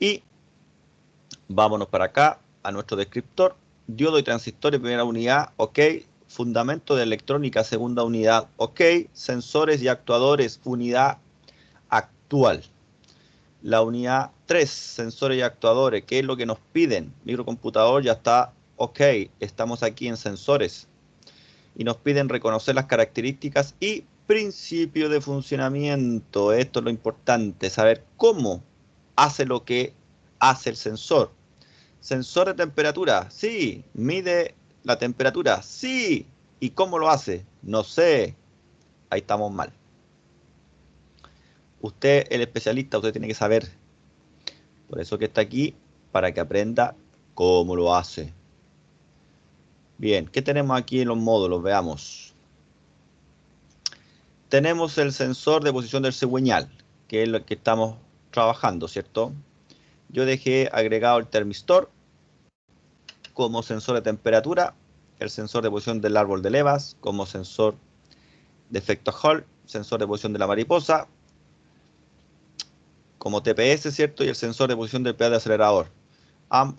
Y vámonos para acá, a nuestro descriptor. Diodo y transistores, primera unidad, ok. Fundamento de electrónica, segunda unidad, ok. Sensores y actuadores, unidad actual. La unidad 3, sensores y actuadores, ¿qué es lo que nos piden? Microcomputador ya está, ok. Estamos aquí en sensores. Y nos piden reconocer las características y principio de funcionamiento. Esto es lo importante, saber cómo hace lo que hace el sensor. Sensor de temperatura, sí. Mide la temperatura, sí. ¿Y cómo lo hace? No sé. Ahí estamos mal. Usted, el especialista, usted tiene que saber. Por eso que está aquí, para que aprenda cómo lo hace. Bien, ¿qué tenemos aquí en los módulos? Veamos. Tenemos el sensor de posición del cigüeñal, que es lo que estamos trabajando, ¿cierto? Yo dejé agregado el termistor como sensor de temperatura, el sensor de posición del árbol de levas como sensor de efecto Hall, sensor de posición de la mariposa como TPS, ¿cierto? Y el sensor de posición del pedal de acelerador.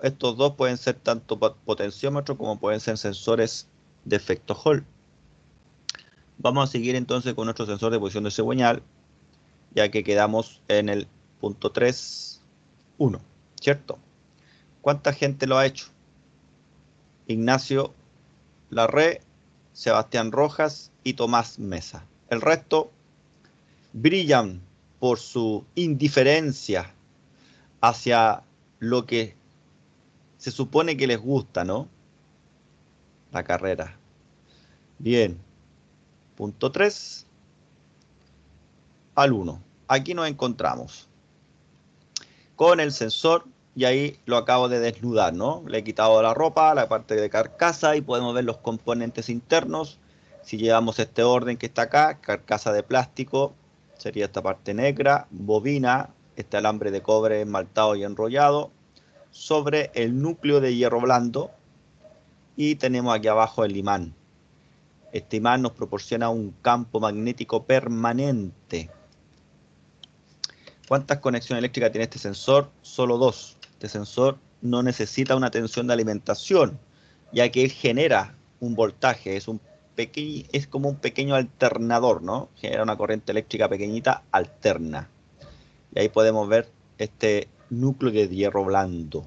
Estos dos pueden ser tanto potenciómetros como pueden ser sensores de efecto Hall. Vamos a seguir entonces con nuestro sensor de posición de cigüeñal, ya que quedamos en el punto 3.1, ¿cierto? ¿Cuánta gente lo ha hecho? Ignacio Larré, Sebastián Rojas y Tomás Mesa. El resto brillan por su indiferencia hacia lo que se supone que les gusta, ¿no? La carrera. Bien. Punto 3 al 1. Aquí nos encontramos con el sensor y ahí lo acabo de desnudar, ¿no? Le he quitado la ropa, la parte de carcasa y podemos ver los componentes internos. Si llevamos este orden que está acá, carcasa de plástico, sería esta parte negra, bobina, este alambre de cobre esmaltado y enrollado, sobre el núcleo de hierro blando y tenemos aquí abajo el imán. Este imán nos proporciona un campo magnético permanente. ¿Cuántas conexiones eléctricas tiene este sensor? Solo dos. Este sensor no necesita una tensión de alimentación, ya que él genera un voltaje, es como un pequeño alternador, ¿no? Genera una corriente eléctrica pequeñita alterna. Y ahí podemos ver este núcleo de hierro blando.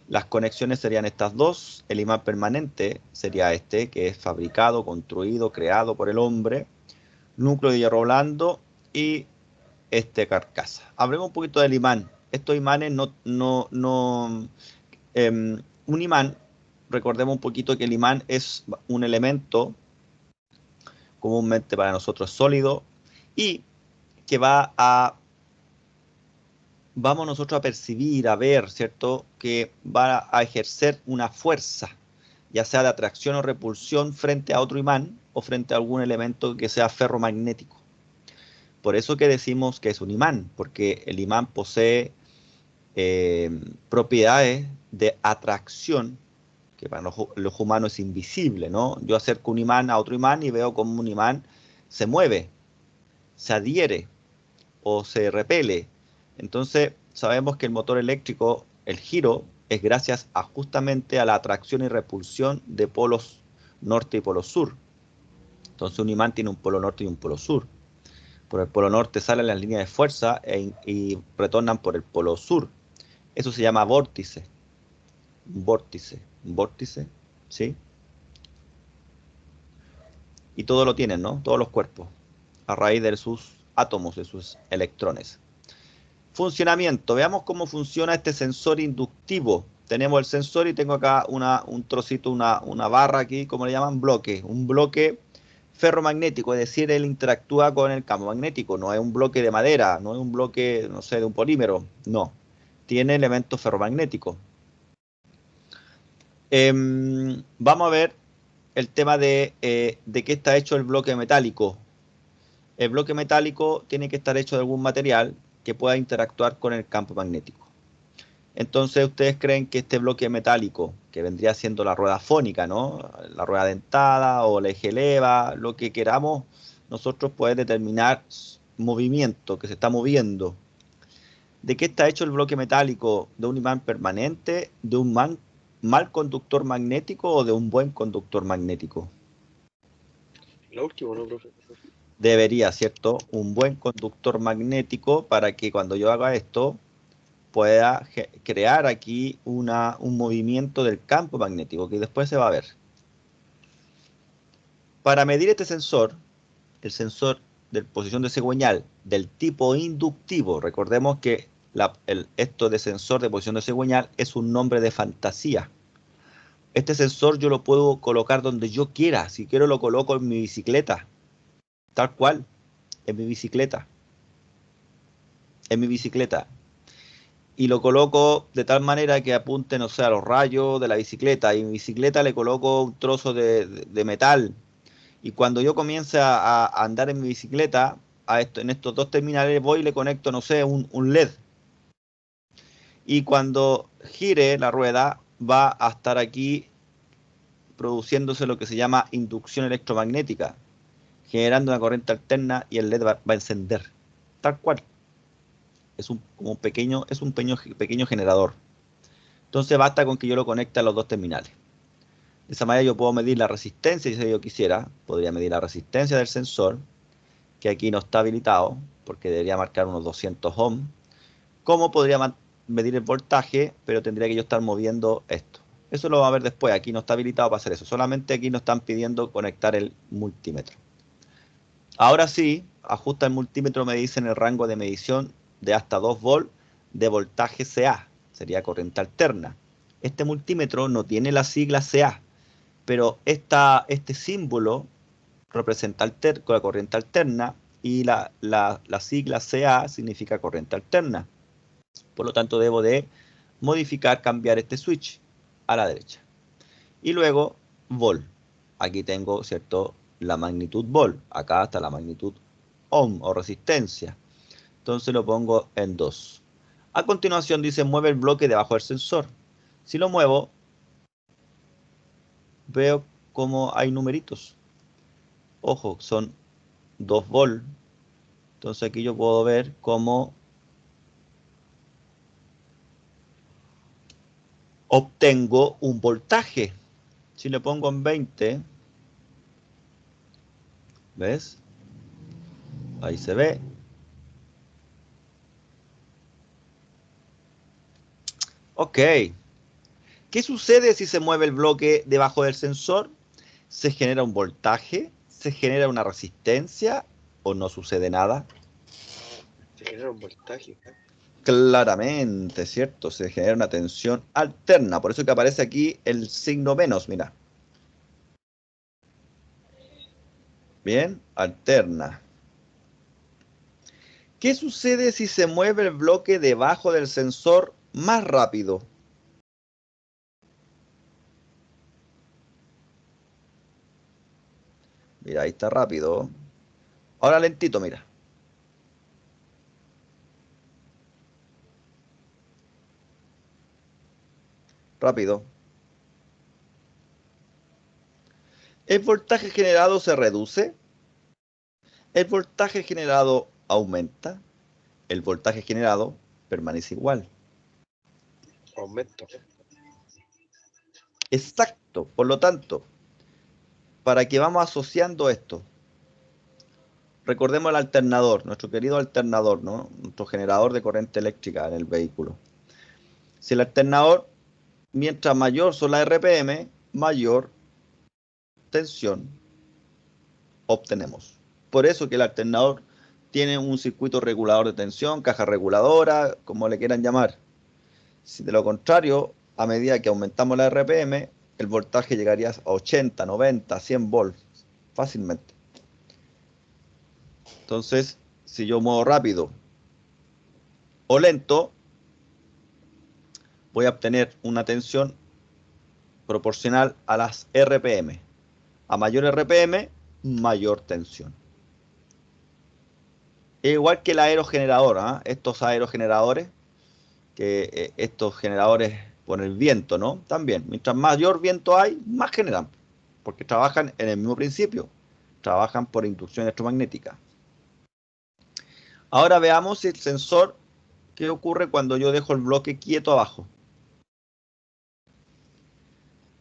Las conexiones serían estas dos. El imán permanente sería este, que es fabricado, construido, creado por el hombre. Núcleo de hierro blando y carcasa. Hablemos un poquito del imán. Estos imanes un imán, recordemos un poquito que el imán es un elemento comúnmente para nosotros sólido y que vamos nosotros a percibir, a ver, ¿cierto? Que va a ejercer una fuerza, ya sea de atracción o repulsión frente a otro imán o frente a algún elemento que sea ferromagnético. Por eso que decimos que es un imán, porque el imán posee propiedades de atracción que para los humanos es invisible, ¿no? Yo acerco un imán a otro imán y veo como un imán se mueve, se adhiere o se repele. Entonces sabemos que el motor eléctrico, el giro, es gracias a justamente a la atracción y repulsión de polos norte y polo sur. Entonces un imán tiene un polo norte y un polo sur. Por el polo norte salen las líneas de fuerza y retornan por el polo sur. Eso se llama vórtice. Vórtice, ¿sí? Y todo lo tienen, ¿no? Todos los cuerpos, a raíz de sus átomos, de sus electrones. Funcionamiento. Veamos cómo funciona este sensor inductivo. Tenemos el sensor y tengo acá un trocito, una barra aquí, como le llaman, bloque. Un bloque ferromagnético, es decir, él interactúa con el campo magnético. No es un bloque de madera, no es un bloque, no sé, de un polímero. No. Tiene elementos ferromagnéticos. Vamos a ver el tema de qué está hecho el bloque metálico. El bloque metálico tiene que estar hecho de algún material que pueda interactuar con el campo magnético. Entonces ustedes creen que este bloque metálico, que vendría siendo la rueda fónica, ¿no? La rueda dentada o el eje leva, lo que queramos, nosotros podemos determinar movimiento, que se está moviendo. ¿De qué está hecho el bloque metálico? ¿De un imán permanente? ¿De un mal conductor magnético o de un buen conductor magnético? La última, ¿no, profe? Debería, ¿cierto? Un buen conductor magnético para que cuando yo haga esto pueda crear aquí un movimiento del campo magnético que después se va a ver. Para medir este sensor, el sensor de posición de cigüeñal del tipo inductivo, recordemos que esto de sensor de posición de cigüeñal es un nombre de fantasía. Este sensor yo lo puedo colocar donde yo quiera. Si quiero lo coloco en mi bicicleta, tal cual, en mi bicicleta. En mi bicicleta. Y lo coloco de tal manera que apunte, no sé, a los rayos de la bicicleta. Y en mi bicicleta le coloco un trozo de metal. Y cuando yo comience a andar en mi bicicleta, en estos dos terminales voy y le conecto, no sé, un LED. Y cuando gire la rueda, va a estar aquí produciéndose lo que se llama inducción electromagnética, generando una corriente alterna y el LED va a encender. Tal cual. Es un pequeño generador. Entonces basta con que yo lo conecte a los dos terminales. De esa manera yo puedo medir la resistencia, si yo quisiera, podría medir la resistencia del sensor, que aquí no está habilitado, porque debería marcar unos 200 ohms. ¿Cómo podría medir el voltaje? Pero tendría que yo estar moviendo esto. Eso lo va a ver después, aquí no está habilitado para hacer eso. Solamente aquí nos están pidiendo conectar el multímetro. Ahora sí, ajusta el multímetro, me dicen el rango de medición de hasta 2 volts de voltaje CA, sería corriente alterna. Este multímetro no tiene la sigla CA, pero este símbolo representa la corriente alterna y la sigla CA significa corriente alterna. Por lo tanto, debo de modificar, cambiar este switch a la derecha. Y luego, volt. Aquí tengo, ¿cierto?, la magnitud volt. Acá está la magnitud ohm o resistencia. Entonces lo pongo en 2. A continuación dice, mueve el bloque debajo del sensor. Si lo muevo, veo como hay numeritos. Ojo, son 2 volt. Entonces aquí yo puedo ver cómo obtengo un voltaje. Si le pongo en 20, ¿ves? Ahí se ve. Ok. ¿Qué sucede si se mueve el bloque debajo del sensor? ¿Se genera un voltaje? ¿Se genera una resistencia? ¿O no sucede nada? Se genera un voltaje. Claramente, ¿cierto? Se genera una tensión alterna. Por eso que aparece aquí el signo menos, mira. Bien, alterna. ¿Qué sucede si se mueve el bloque debajo del sensor más rápido? Mira, ahí está rápido. Ahora lentito, mira. Rápido. ¿El voltaje generado se reduce? ¿El voltaje generado aumenta? El voltaje generado permanece igual. Aumento. Exacto. Por lo tanto, ¿para qué vamos asociando esto? Recordemos el alternador, nuestro querido alternador, ¿no? Nuestro generador de corriente eléctrica en el vehículo. Si el alternador, mientras mayor son las RPM, mayor tensión obtenemos. Por eso que el alternador tiene un circuito regulador de tensión, caja reguladora, como le quieran llamar. Si de lo contrario, a medida que aumentamos la RPM, el voltaje llegaría a 80, 90, 100 volts fácilmente. Entonces, si yo muevo rápido o lento, voy a obtener una tensión proporcional a las RPM. A mayor RPM, mayor tensión. Es igual que el aerogenerador, ¿eh? Estos aerogeneradores, estos generadores por el viento, ¿no? También, mientras mayor viento hay, más generan, porque trabajan en el mismo principio, trabajan por inducción electromagnética. Ahora veamos si el sensor ¿Qué ocurre cuando yo dejo el bloque quieto abajo?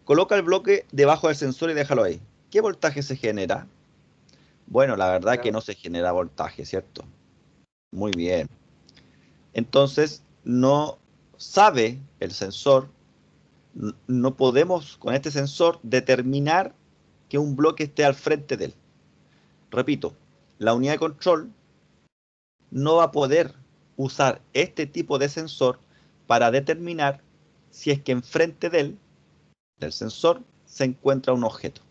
Coloca el bloque debajo del sensor y déjalo ahí. ¿Qué voltaje se genera? Bueno, la verdad que no se genera voltaje, ¿cierto? Muy bien. Entonces, no sabe el sensor, no podemos con este sensor determinar que un bloque esté al frente de él. Repito, la unidad de control no va a poder usar este tipo de sensor para determinar si es que enfrente de él, del sensor, se encuentra un objeto.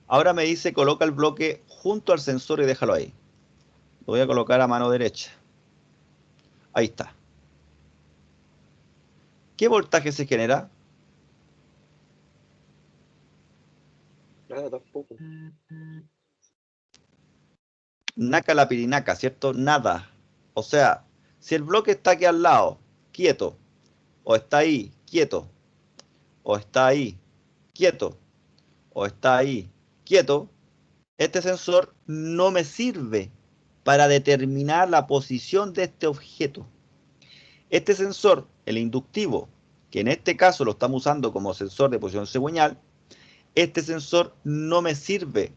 Ahora me dice coloca el bloque junto al sensor y déjalo ahí. Lo voy a colocar a mano derecha. Ahí está. ¿Qué voltaje se genera? Nada, tampoco. Naca la pirinaca, ¿cierto? Nada. O sea, si el bloque está aquí al lado, quieto, o está ahí, quieto, o está ahí, quieto, o está ahí, quieto, este sensor no me sirve para determinar la posición de este objeto. Este sensor, el inductivo, que en este caso lo estamos usando como sensor de posición cigüeñal, este sensor no me sirve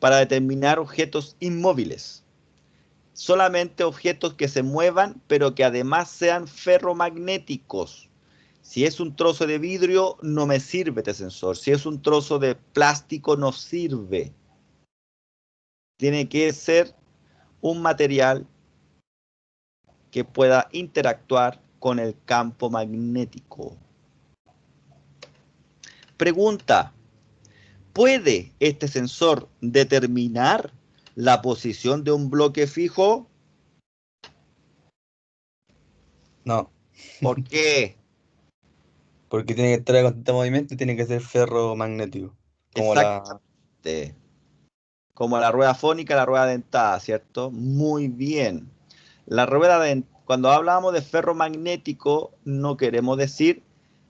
para determinar objetos inmóviles. Solamente objetos que se muevan, pero que además sean ferromagnéticos. Si es un trozo de vidrio, no me sirve este sensor. Si es un trozo de plástico, no sirve. Tiene que ser un material que pueda interactuar con el campo magnético. Pregunta: ¿puede este sensor determinar la posición de un bloque fijo? No, ¿Por qué? porque tiene que estar en constante movimiento y tiene que ser ferromagnético. Como la... Exactamente. Como la rueda fónica, la rueda dentada, ¿cierto? Muy bien. Cuando hablamos de ferromagnético, no queremos decir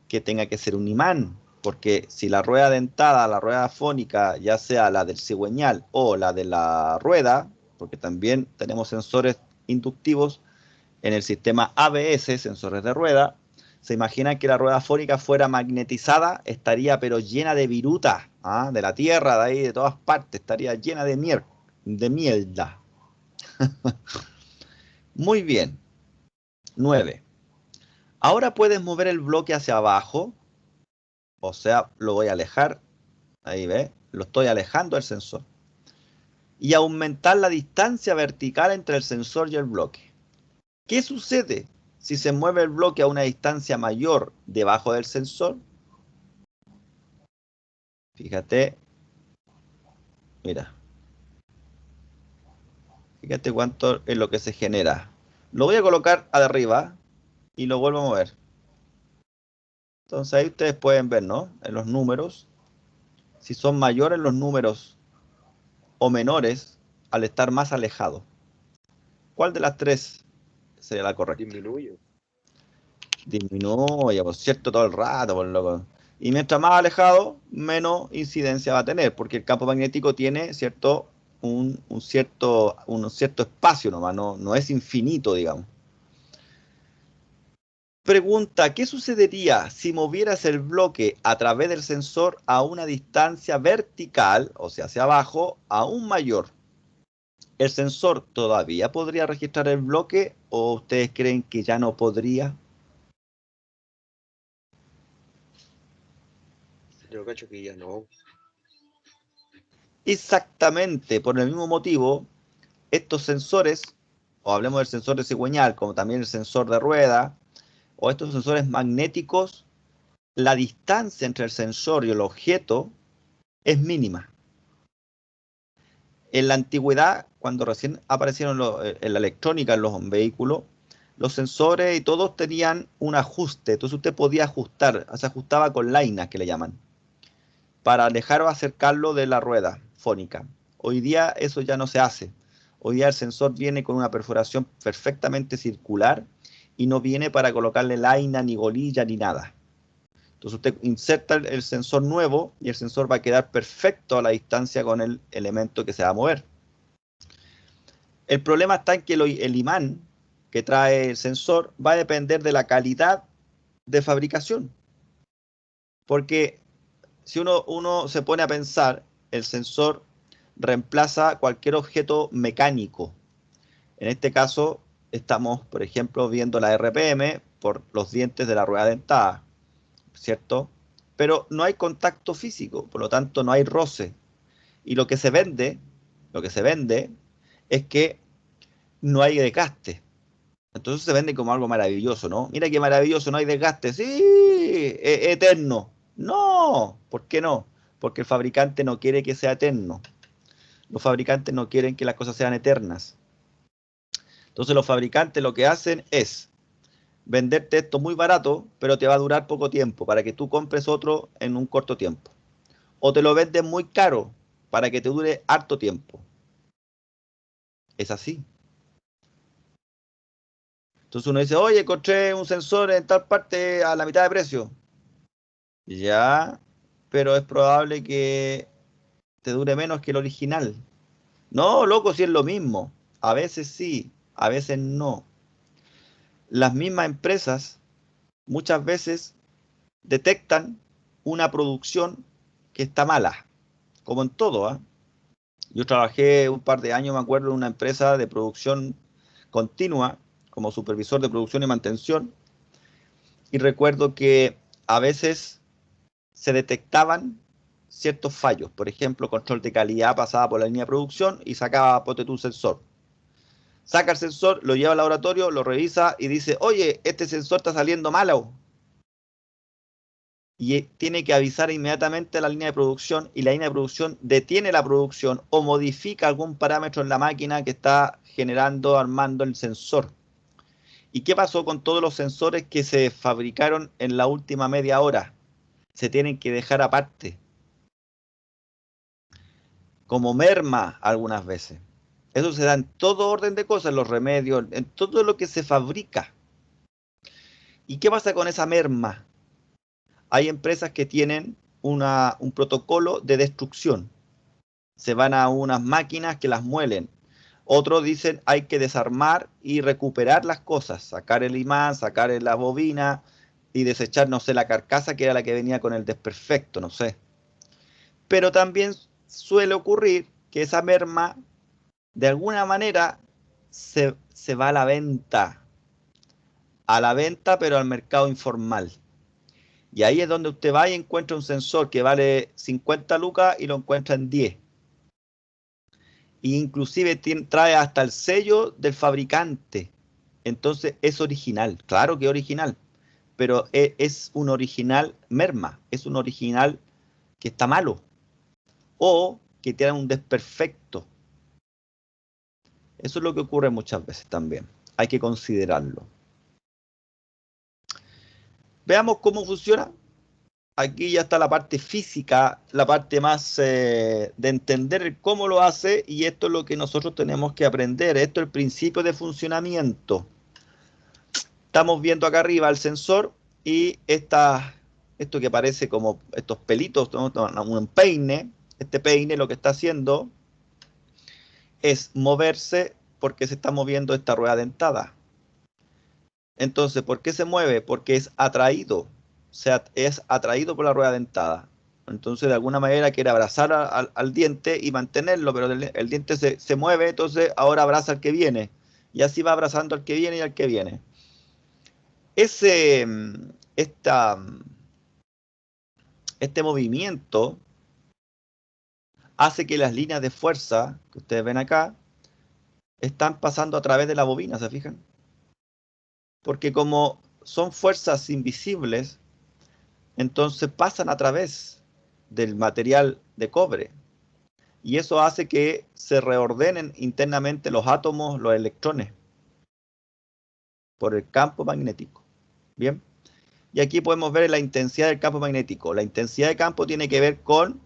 que tenga que ser un imán, porque si la rueda dentada, la rueda fónica, ya sea la del cigüeñal o la de la rueda, porque también tenemos sensores inductivos en el sistema ABS, sensores de rueda, se imagina que la rueda fónica fuera magnetizada, estaría pero llena de viruta, ¿ah? De la tierra, de ahí, de todas partes, estaría llena de mierda. Muy bien. 9. Ahora puedes mover el bloque hacia abajo, o sea, lo voy a alejar, ahí ve, lo estoy alejando del sensor, y aumentar la distancia vertical entre el sensor y el bloque. ¿Qué sucede si se mueve el bloque a una distancia mayor debajo del sensor? Fíjate, mira, fíjate cuánto es lo que se genera. Lo voy a colocar arriba y lo vuelvo a mover. Entonces ahí ustedes pueden ver, ¿no? En los números, si son mayores los números o menores al estar más alejado. ¿Cuál de las tres sería la correcta? Disminuyo. Disminuye, por cierto, todo el rato, por loco. Y mientras más alejado, menos incidencia va a tener, porque el campo magnético tiene cierto, un cierto espacio nomás, no es infinito, digamos. Pregunta: ¿qué sucedería si movieras el bloque a través del sensor a una distancia vertical, o sea, hacia abajo, aún mayor? ¿El sensor todavía podría registrar el bloque o ustedes creen que ya no podría? Yo cacho que ya no. Exactamente, por el mismo motivo, estos sensores, o hablemos del sensor de cigüeñal, como también el sensor de rueda, o estos sensores magnéticos, la distancia entre el sensor y el objeto es mínima. En la antigüedad, cuando recién aparecieron en la electrónica en los vehículos, los sensores y todos tenían un ajuste, entonces usted podía ajustar, se ajustaba con lainas que le llaman, para alejar o acercarlo de la rueda fónica. Hoy día eso ya no se hace. Hoy día el sensor viene con una perforación perfectamente circular y no viene para colocarle laina, ni golilla, ni nada. Entonces usted inserta el sensor nuevo y el sensor va a quedar perfecto a la distancia con el elemento que se va a mover. El problema está en que el imán que trae el sensor va a depender de la calidad de fabricación. Porque si uno se pone a pensar, el sensor reemplaza cualquier objeto mecánico. En este caso, estamos, por ejemplo, viendo la RPM por los dientes de la rueda dentada, ¿cierto? Pero no hay contacto físico, por lo tanto no hay roce. Y lo que se vende es que no hay desgaste. Entonces se vende como algo maravilloso, ¿no? Mira qué maravilloso, no hay desgaste. Sí, eterno. No, ¿por qué no? Porque el fabricante no quiere que sea eterno. Los fabricantes no quieren que las cosas sean eternas. Entonces los fabricantes lo que hacen es venderte esto muy barato, pero te va a durar poco tiempo, para que tú compres otro en un corto tiempo. O te lo venden muy caro, para que te dure harto tiempo. Es así. Entonces uno dice, oye, encontré un sensor en tal parte a la mitad de precio. Ya, pero es probable que te dure menos que el original. No, loco, si es lo mismo. A veces sí, a veces no. Las mismas empresas muchas veces detectan una producción que está mala, como en todo, ¿ah? Yo trabajé un par de años, me acuerdo, en una empresa de producción continua, como supervisor de producción y mantención, y recuerdo que a veces se detectaban ciertos fallos. Por ejemplo, control de calidad pasaba por la línea de producción y sacaba, ponte tú, un sensor. Saca el sensor, lo lleva al laboratorio, lo revisa y dice, oye, este sensor está saliendo malo. Y tiene que avisar inmediatamente a la línea de producción y la línea de producción detiene la producción o modifica algún parámetro en la máquina que está generando, armando el sensor. ¿Y qué pasó con todos los sensores que se fabricaron en la última media hora? Se tienen que dejar aparte, como merma algunas veces. Eso se da en todo orden de cosas, en los remedios, en todo lo que se fabrica. ¿Y qué pasa con esa merma? Hay empresas que tienen un protocolo de destrucción. Se van a unas máquinas que las muelen. Otros dicen hay que desarmar y recuperar las cosas, sacar el imán, sacar la bobina y desechar, no sé, la carcasa que era la que venía con el desperfecto, no sé. Pero también suele ocurrir que esa merma de alguna manera se va a la venta, pero al mercado informal. Y ahí es donde usted va y encuentra un sensor que vale 50 lucas y lo encuentra en 10. E inclusive trae hasta el sello del fabricante. Entonces es original, claro que es original, pero es un original merma, es un original que está malo o que tiene un desperfecto. Eso es lo que ocurre muchas veces también. Hay que considerarlo. Veamos cómo funciona. Aquí ya está la parte física, la parte más de entender cómo lo hace, y esto es lo que nosotros tenemos que aprender. Esto es el principio de funcionamiento. Estamos viendo acá arriba el sensor y esto que parece como estos pelitos, ¿no? Un peine. Este peine lo que está haciendo es moverse porque se está moviendo esta rueda dentada. Entonces, ¿por qué se mueve? Porque es atraído, o sea, es atraído por la rueda dentada. Entonces, de alguna manera quiere abrazar al diente y mantenerlo, pero el diente se mueve, entonces ahora abraza al que viene. Y así va abrazando al que viene y al que viene. Ese, este movimiento hace que las líneas de fuerza que ustedes ven acá están pasando a través de la bobina, ¿se fijan? Porque como son fuerzas invisibles, entonces pasan a través del material de cobre. Y eso hace que se reordenen internamente los átomos, los electrones, por el campo magnético. Bien. Y aquí podemos ver la intensidad del campo magnético. La intensidad de campo tiene que ver con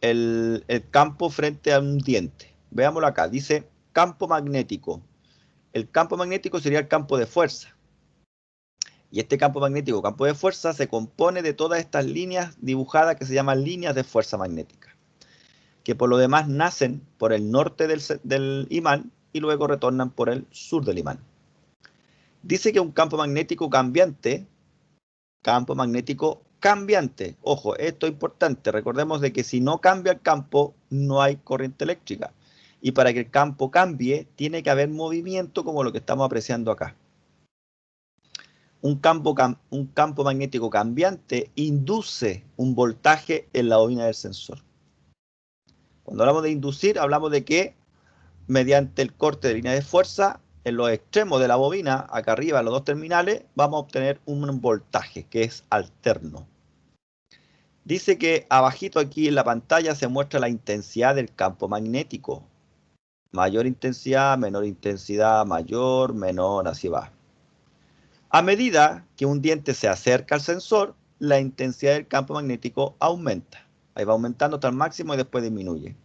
el campo frente a un diente. Veámoslo acá. Dice campo magnético. El campo magnético sería el campo de fuerza. Y este campo magnético, campo de fuerza, se compone de todas estas líneas dibujadas que se llaman líneas de fuerza magnética, que por lo demás nacen por el norte del imán y luego retornan por el sur del imán. Dice que un campo magnético cambiante, ojo, esto es importante, recordemos de que si no cambia el campo, no hay corriente eléctrica. Y para que el campo cambie, tiene que haber movimiento como lo que estamos apreciando acá. Un campo magnético cambiante induce un voltaje en la bobina del sensor. Cuando hablamos de inducir, hablamos de que mediante el corte de línea de fuerza, en los extremos de la bobina, acá arriba, en los dos terminales, vamos a obtener un voltaje que es alterno. Dice que abajito aquí en la pantalla se muestra la intensidad del campo magnético. Mayor intensidad, menor intensidad, mayor, menor, así va. A medida que un diente se acerca al sensor, la intensidad del campo magnético aumenta. Ahí va aumentando hasta el máximo y después disminuye.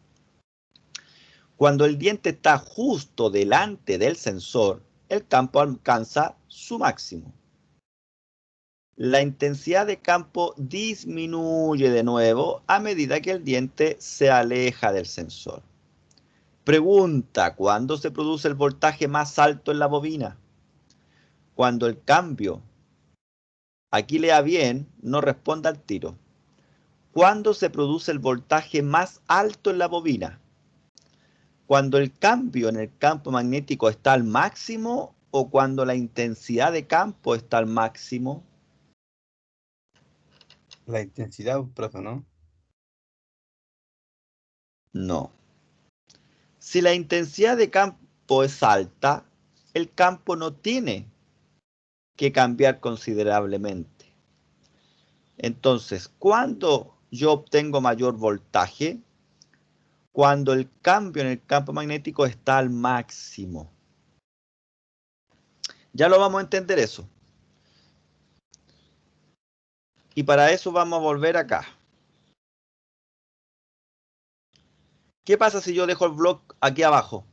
Cuando el diente está justo delante del sensor, el campo alcanza su máximo. La intensidad de campo disminuye de nuevo a medida que el diente se aleja del sensor. Pregunta, ¿cuándo se produce el voltaje más alto en la bobina? Cuando el cambio, aquí lea bien, no responda al tiro. ¿Cuándo se produce el voltaje más alto en la bobina? ¿Cuando el cambio en el campo magnético está al máximo o cuando la intensidad de campo está al máximo? La intensidad, profe, ¿no? No. Si la intensidad de campo es alta, el campo no tiene que cambiar considerablemente. Entonces, ¿cuándo yo obtengo mayor voltaje? Cuando el cambio en el campo magnético está al máximo. Ya lo vamos a entender eso. Y para eso vamos a volver acá. ¿Qué pasa si yo dejo el bloque aquí abajo?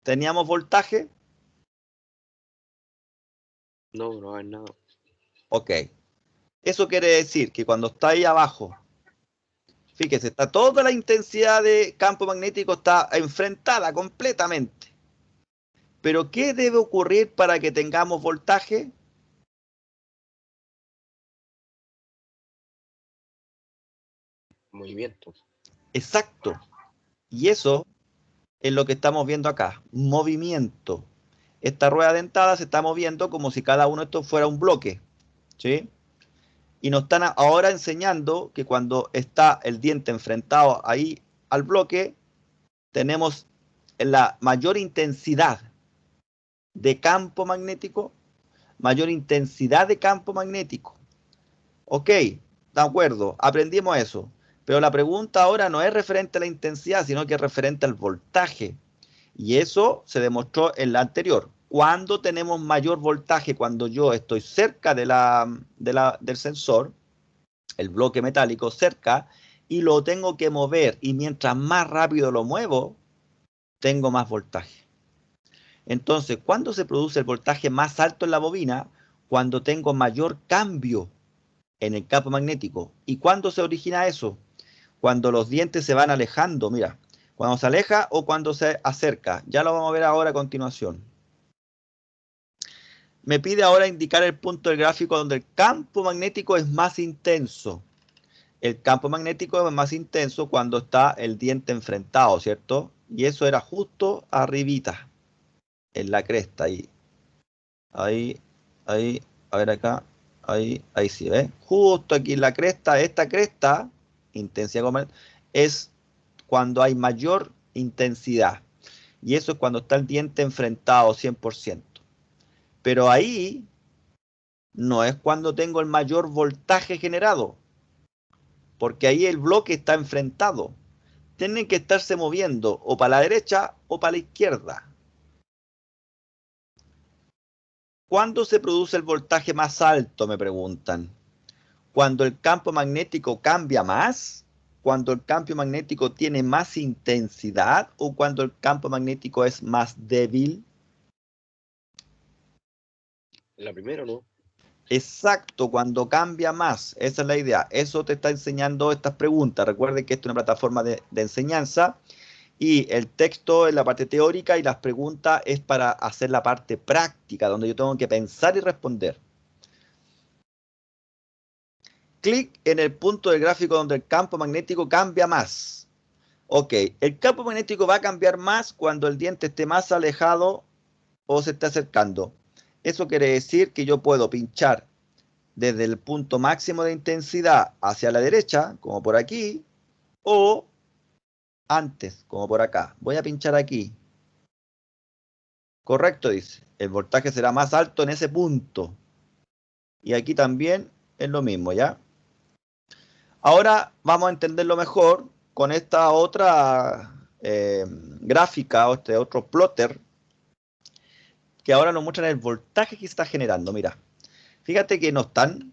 ¿Teníamos voltaje? No, no va a haber nada. Ok. Eso quiere decir que cuando está ahí abajo, fíjese, está toda la intensidad de campo magnético está enfrentada completamente. Pero ¿qué debe ocurrir para que tengamos voltaje? Movimiento. Exacto. Y eso es lo que estamos viendo acá, movimiento. Esta rueda dentada se está moviendo como si cada uno de estos fuera un bloque, ¿sí? Y nos están ahora enseñando que cuando está el diente enfrentado ahí al bloque, tenemos la mayor intensidad de campo magnético, Ok, de acuerdo, aprendimos eso. Pero la pregunta ahora no es referente a la intensidad, sino que es referente al voltaje. Y eso se demostró en la anterior. ¿Cuándo tenemos mayor voltaje? Cuando yo estoy cerca del sensor, el bloque metálico cerca, y lo tengo que mover. Y mientras más rápido lo muevo, tengo más voltaje. Entonces, ¿cuándo se produce el voltaje más alto en la bobina? Cuando tengo mayor cambio en el campo magnético. ¿Y cuándo se origina eso? Cuando los dientes se van alejando, mira, cuando se aleja o cuando se acerca. Ya lo vamos a ver ahora a continuación. Me pide ahora indicar el punto del gráfico donde el campo magnético es más intenso. El campo magnético es más intenso cuando está el diente enfrentado, ¿cierto? Y eso era justo arribita, en la cresta, ahí. Ahí, a ver acá, ahí sí, ¿ves? Justo aquí en la cresta, esta cresta, intensidad es cuando hay mayor intensidad. Y eso es cuando está el diente enfrentado 100%. Pero ahí no es cuando tengo el mayor voltaje generado, porque ahí el bloque está enfrentado. Tienen que estarse moviendo o para la derecha o para la izquierda. ¿Cuándo se produce el voltaje más alto? Me preguntan. Cuando el campo magnético cambia más, cuando el campo magnético tiene más intensidad o cuando el campo magnético es más débil. La primera, ¿no? Exacto, cuando cambia más, esa es la idea. Eso te está enseñando estas preguntas. Recuerden que esto es una plataforma de enseñanza Y el texto es la parte teórica y las preguntas es para hacer la parte práctica, donde yo tengo que pensar y responder. Clic en el punto del gráfico donde el campo magnético cambia más. Ok, el campo magnético va a cambiar más cuando el diente esté más alejado o se esté acercando. Eso quiere decir que yo puedo pinchar desde el punto máximo de intensidad hacia la derecha, como por aquí, o antes, como por acá. Voy a pinchar aquí. Correcto, dice. El voltaje será más alto en ese punto. Y aquí también es lo mismo, ¿ya? Ahora vamos a entenderlo mejor con esta otra gráfica o este otro plotter que ahora nos muestra el voltaje que se está generando. Mira, fíjate que no están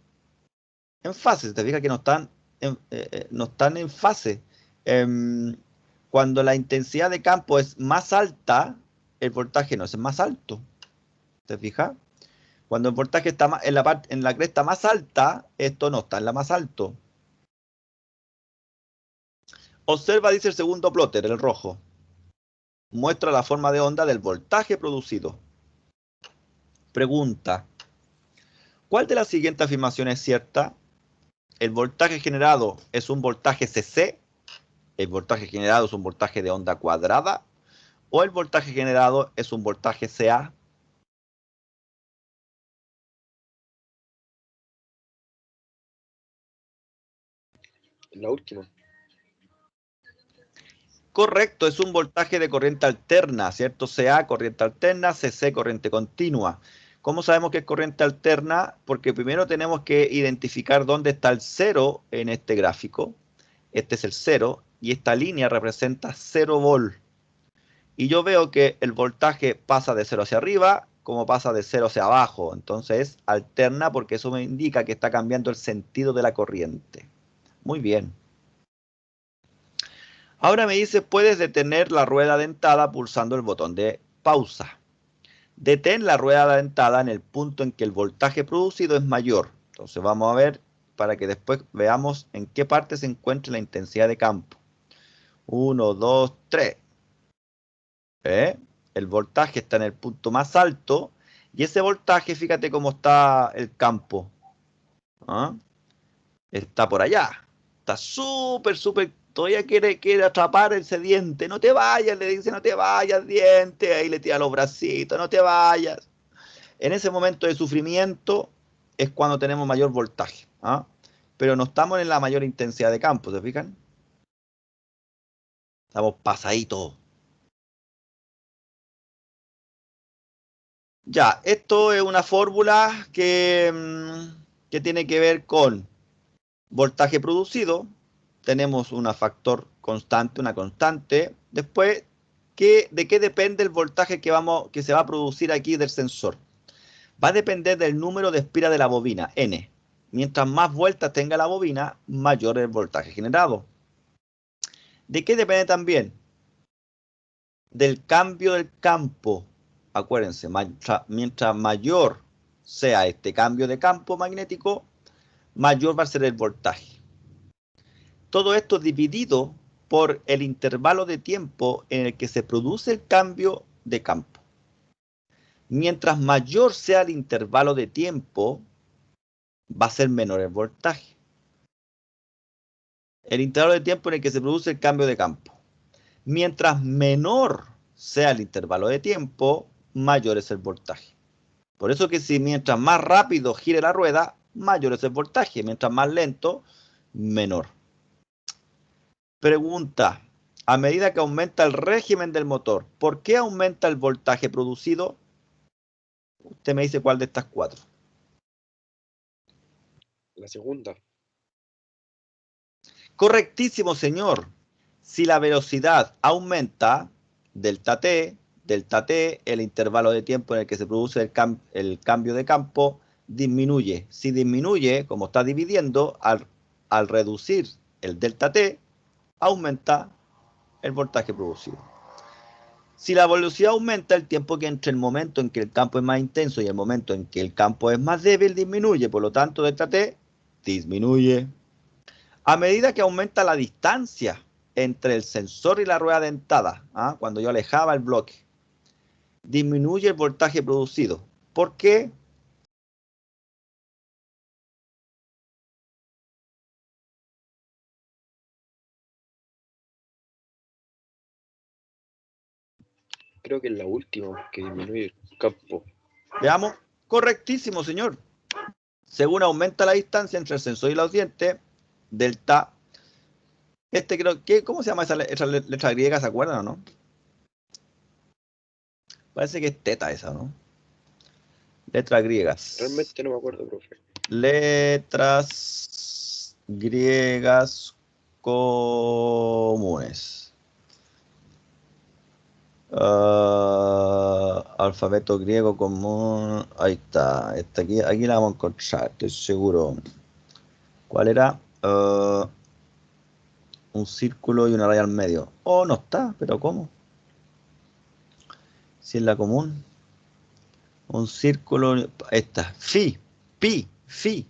en fase, te fijas que no están en fase. Cuando la intensidad de campo es más alta, el voltaje no es más alto. ¿Te fijas? Cuando el voltaje está en la cresta más alta, esto no está en la más alto. Observa, dice el segundo plotter, el rojo. Muestra la forma de onda del voltaje producido. Pregunta. ¿Cuál de las siguientes afirmaciones es cierta? ¿El voltaje generado es un voltaje CC? ¿El voltaje generado es un voltaje de onda cuadrada? ¿O el voltaje generado es un voltaje CA? La última. Correcto, es un voltaje de corriente alterna, ¿cierto? CA, corriente alterna, CC, corriente continua. ¿Cómo sabemos que es corriente alterna? Porque primero tenemos que identificar dónde está el cero en este gráfico. Este es el cero y esta línea representa 0 volt. Y yo veo que el voltaje pasa de 0 hacia arriba como pasa de 0 hacia abajo. Entonces es alterna porque eso me indica que está cambiando el sentido de la corriente. Muy bien. Ahora me dice, puedes detener la rueda dentada pulsando el botón de pausa. Detén la rueda dentada en el punto en que el voltaje producido es mayor. Entonces vamos a ver para que después veamos en qué parte se encuentra la intensidad de campo. 1, 2, 3. El voltaje está en el punto más alto y ese voltaje, fíjate cómo está el campo. ¿Ah? Está por allá. Está súper, súper. Todavía quiere atrapar ese diente. No te vayas, le dice, no te vayas, diente. Ahí le tira los bracitos, no te vayas. En ese momento de sufrimiento es cuando tenemos mayor voltaje. ¿Ah? Pero no estamos en la mayor intensidad de campo, ¿se fijan? Estamos pasaditos. Ya, esto es una fórmula que tiene que ver con voltaje producido. Tenemos un factor constante, una constante. Después, ¿de qué depende el voltaje que se va a producir aquí del sensor? Va a depender del número de espiras de la bobina, N. Mientras más vueltas tenga la bobina, mayor es el voltaje generado. ¿De qué depende también? Del cambio del campo. Acuérdense, mientras mayor sea este cambio de campo magnético, mayor va a ser el voltaje. Todo esto dividido por el intervalo de tiempo en el que se produce el cambio de campo. Mientras mayor sea el intervalo de tiempo, va a ser menor el voltaje. El intervalo de tiempo en el que se produce el cambio de campo. Mientras menor sea el intervalo de tiempo, mayor es el voltaje. Por eso que si mientras más rápido gire la rueda, mayor es el voltaje. Mientras más lento, menor. Pregunta. A medida que aumenta el régimen del motor, ¿por qué aumenta el voltaje producido? Usted me dice cuál de estas cuatro. La segunda. Correctísimo, señor. Si la velocidad aumenta, delta T, el intervalo de tiempo en el que se produce el cambio de campo, disminuye. Si disminuye, como está dividiendo, al reducir el delta T, aumenta el voltaje producido. Si la velocidad aumenta, el tiempo que entre el momento en que el campo es más intenso y el momento en que el campo es más débil disminuye. Por lo tanto, delta T disminuye. A medida que aumenta la distancia entre el sensor y la rueda dentada, ¿ah? Cuando yo alejaba el bloque, disminuye el voltaje producido. ¿Por qué? Creo que es la última, porque disminuye el campo. Veamos. Correctísimo, señor. Según aumenta la distancia entre el sensor y los dientes, delta. Creo que, ¿cómo se llama esa letra griega? ¿Se acuerdan o no? Parece que es teta esa, ¿no? Letras griegas. Realmente no me acuerdo, profe. Letras griegas comunes. Alfabeto griego común. Ahí está. Aquí la vamos a encontrar, estoy seguro. ¿Cuál era? Un círculo y una raya al medio. Oh, no está, pero ¿cómo? Si es la común. Un círculo. Ahí está. Fi. Pi. Fi.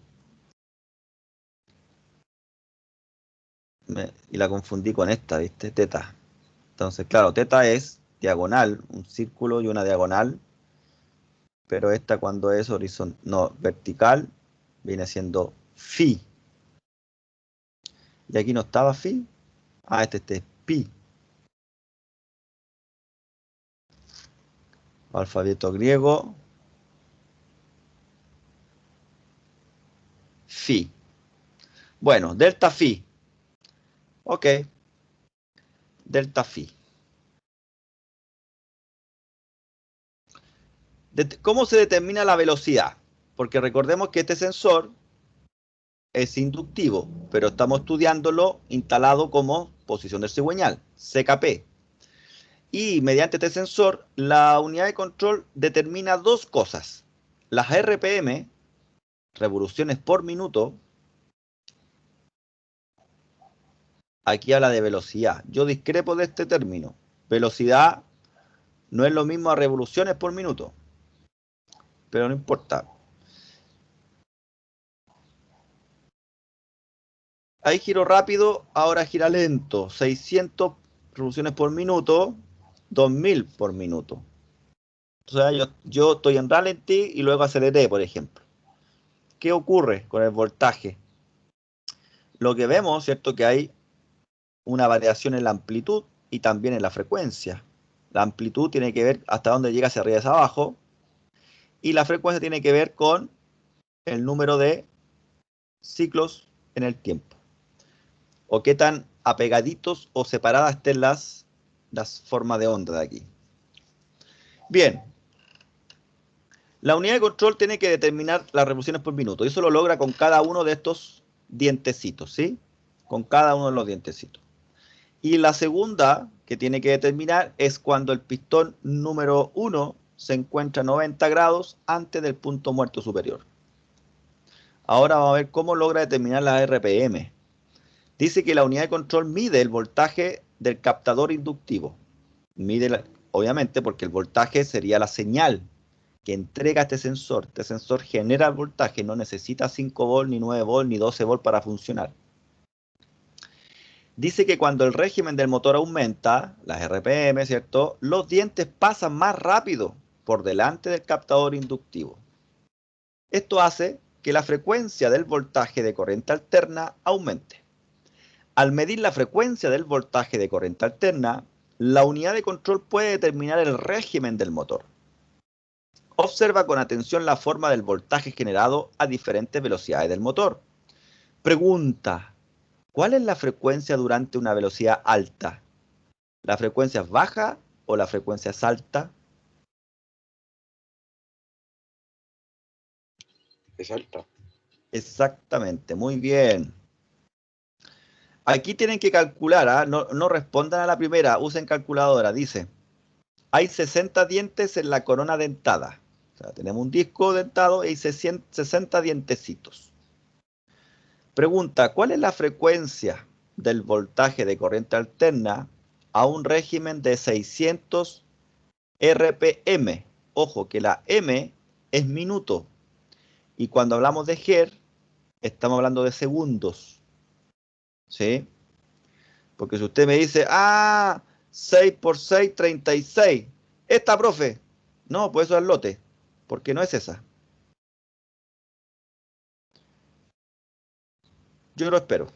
Y la confundí con esta, ¿viste? Teta. Entonces, claro, teta es diagonal, un círculo y una diagonal. Pero esta cuando es horizontal, no, vertical, viene siendo fi. Y aquí no estaba fi. Ah, este es pi. Alfabeto griego. Fi. Bueno, delta fi. Ok. Delta fi. ¿Cómo se determina la velocidad? Porque recordemos que este sensor es inductivo, pero estamos estudiándolo instalado como posición del cigüeñal, CKP. Y mediante este sensor, la unidad de control determina dos cosas. Las RPM, revoluciones por minuto. Aquí habla de velocidad. Yo discrepo de este término. Velocidad no es lo mismo a revoluciones por minuto. Pero no importa. Ahí giro rápido, ahora gira lento. 600 revoluciones por minuto, 2000 por minuto. O sea, yo estoy en ralentí y luego aceleré, por ejemplo. ¿Qué ocurre con el voltaje? Lo que vemos, ¿cierto? Que hay una variación en la amplitud y también en la frecuencia. La amplitud tiene que ver hasta dónde llega hacia arriba y hacia abajo. Y la frecuencia tiene que ver con el número de ciclos en el tiempo. O qué tan apegaditos o separadas estén las formas de onda de aquí. Bien. La unidad de control tiene que determinar las revoluciones por minuto. Y eso lo logra con cada uno de estos dientecitos, ¿sí? Con cada uno de los dientecitos. Y la segunda que tiene que determinar es cuando el pistón número 1 se encuentra a 90 grados antes del punto muerto superior. Ahora vamos a ver cómo logra determinar la RPM. Dice que la unidad de control mide el voltaje del captador inductivo. Obviamente, porque el voltaje sería la señal que entrega este sensor. Este sensor genera el voltaje, no necesita 5 volts, ni 9 volts, ni 12 volts para funcionar. Dice que cuando el régimen del motor aumenta, las RPM, ¿cierto? Los dientes pasan más rápido por delante del captador inductivo. Esto hace que la frecuencia del voltaje de corriente alterna aumente. Al medir la frecuencia del voltaje de corriente alterna, la unidad de control puede determinar el régimen del motor. Observa con atención la forma del voltaje generado a diferentes velocidades del motor. Pregunta: ¿cuál es la frecuencia durante una velocidad alta? ¿La frecuencia es baja o la frecuencia es alta? Es alta. Exactamente, muy bien. Aquí tienen que calcular, ¿ah? No respondan a la primera, usen calculadora. Dice, hay 60 dientes en la corona dentada. O sea, tenemos un disco dentado y hay 60 dientecitos. Pregunta: ¿cuál es la frecuencia del voltaje de corriente alterna a un régimen de 600 RPM? Ojo, que la M es minuto. Y cuando hablamos de Hertz, estamos hablando de segundos. ¿Sí? Porque si usted me dice, 6 por 6, 36. Esta, profe. No, pues eso es lote. Porque no es esa. Yo lo espero.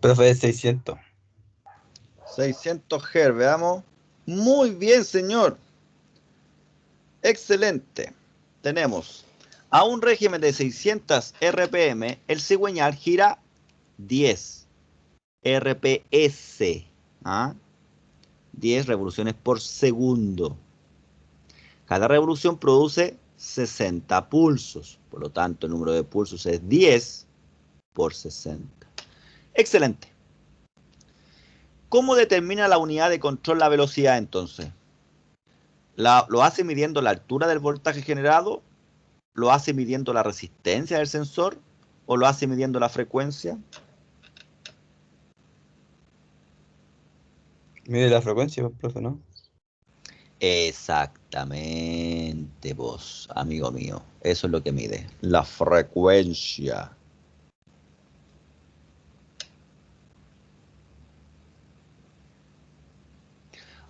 Profe, es 600. 600 Hz, veamos. Muy bien, señor. Excelente. Tenemos a un régimen de 600 RPM, el cigüeñal gira 10 RPS. 10 revoluciones por segundo. Cada revolución produce 60 pulsos. Por lo tanto, el número de pulsos es 10 por 60. Excelente. ¿Cómo determina la unidad de control la velocidad entonces? ¿Lo hace midiendo la altura del voltaje generado? ¿Lo hace midiendo la resistencia del sensor? ¿O lo hace midiendo la frecuencia? Mide la frecuencia, profe, ¿no? Exactamente, vos, amigo mío. Eso es lo que mide, la frecuencia.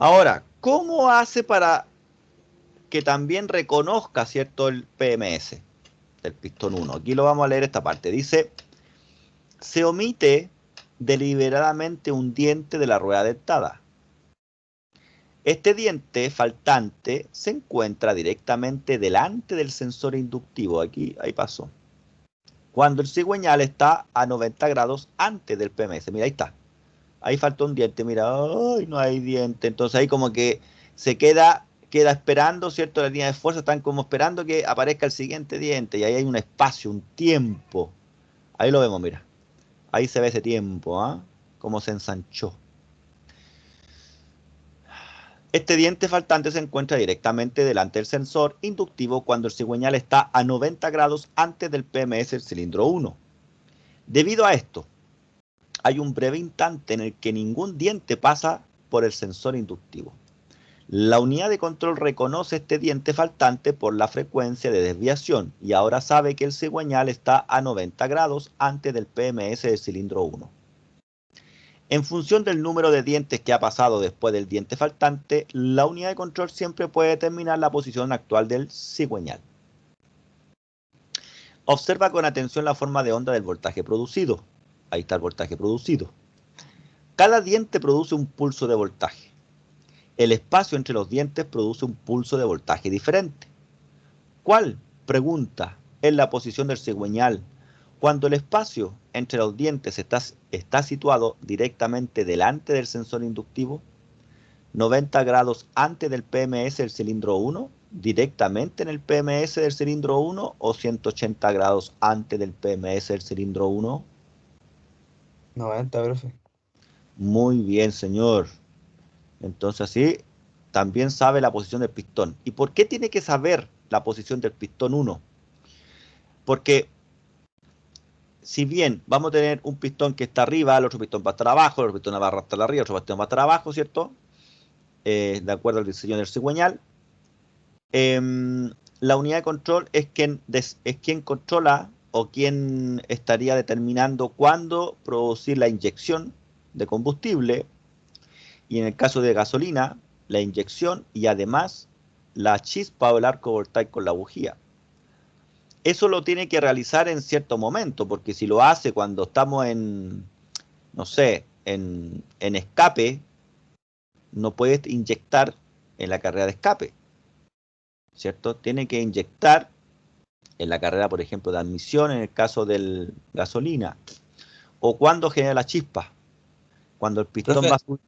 Ahora, ¿cómo hace para que también reconozca, cierto, el PMS del pistón 1? Aquí lo vamos a leer esta parte. Dice, se omite deliberadamente un diente de la rueda dentada. Este diente faltante se encuentra directamente delante del sensor inductivo. Ahí pasó. Cuando el cigüeñal está a 90 grados antes del PMS. Mira, ahí está. Ahí faltó un diente. Mira, ¡ay, no hay diente! Entonces ahí como que se queda esperando, ¿cierto? La línea de fuerza están como esperando que aparezca el siguiente diente. Y ahí hay un espacio, un tiempo. Ahí lo vemos, mira. Ahí se ve ese tiempo, Cómo se ensanchó. Este diente faltante se encuentra directamente delante del sensor inductivo cuando el cigüeñal está a 90 grados antes del PMS del cilindro 1. Debido a esto, hay un breve instante en el que ningún diente pasa por el sensor inductivo. La unidad de control reconoce este diente faltante por la frecuencia de desviación y ahora sabe que el cigüeñal está a 90 grados antes del PMS del cilindro 1. En función del número de dientes que ha pasado después del diente faltante, la unidad de control siempre puede determinar la posición actual del cigüeñal. Observa con atención la forma de onda del voltaje producido. Ahí está el voltaje producido. Cada diente produce un pulso de voltaje. El espacio entre los dientes produce un pulso de voltaje diferente. ¿Cuál, pregunta, es la posición del cigüeñal cuando el espacio entre los dientes está situado directamente delante del sensor inductivo? ¿90 grados antes del PMS del cilindro 1? ¿Directamente en el PMS del cilindro 1 o 180 grados antes del PMS del cilindro 1? 90, profe. Muy bien, señor. Entonces así también sabe la posición del pistón. ¿Y por qué tiene que saber la posición del pistón 1? Porque si bien vamos a tener un pistón que está arriba, el otro pistón va a estar abajo, el otro pistón va a estar arriba, el otro pistón va a estar abajo, ¿cierto? De acuerdo al diseño del cigüeñal. La unidad de control es quien controla o quien estaría determinando cuándo producir la inyección de combustible y en el caso de gasolina, la inyección y además la chispa o el arco voltaico con la bujía. Eso lo tiene que realizar en cierto momento, porque si lo hace cuando estamos en, no sé, en escape, no puedes inyectar en la carrera de escape, ¿cierto? Tiene que inyectar en la carrera, por ejemplo, de admisión, en el caso del gasolina, o cuando genera la chispa, cuando el pistón Profe, va a subir,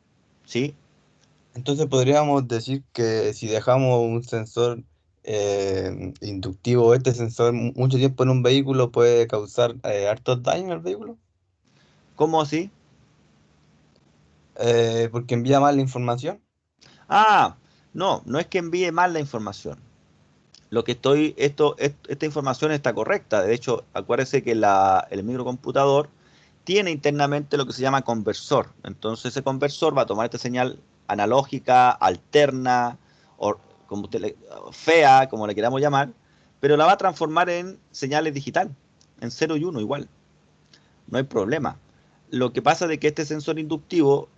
¿sí? entonces podríamos decir que si dejamos un sensor inductivo, este sensor mucho tiempo en un vehículo puede causar hartos daños al vehículo, ¿Cómo así? porque envía mal la información. Ah, no, no es que envíe mal la información. Lo que esta información está correcta. De hecho, acuérdese que el microcomputador tiene internamente lo que se llama conversor. Entonces ese conversor va a tomar esta señal analógica, alterna, o como fea, como le queramos llamar, pero la va a transformar en señales digital, en 0 y 1 igual. No hay problema. Lo que pasa es que este sensor inductivo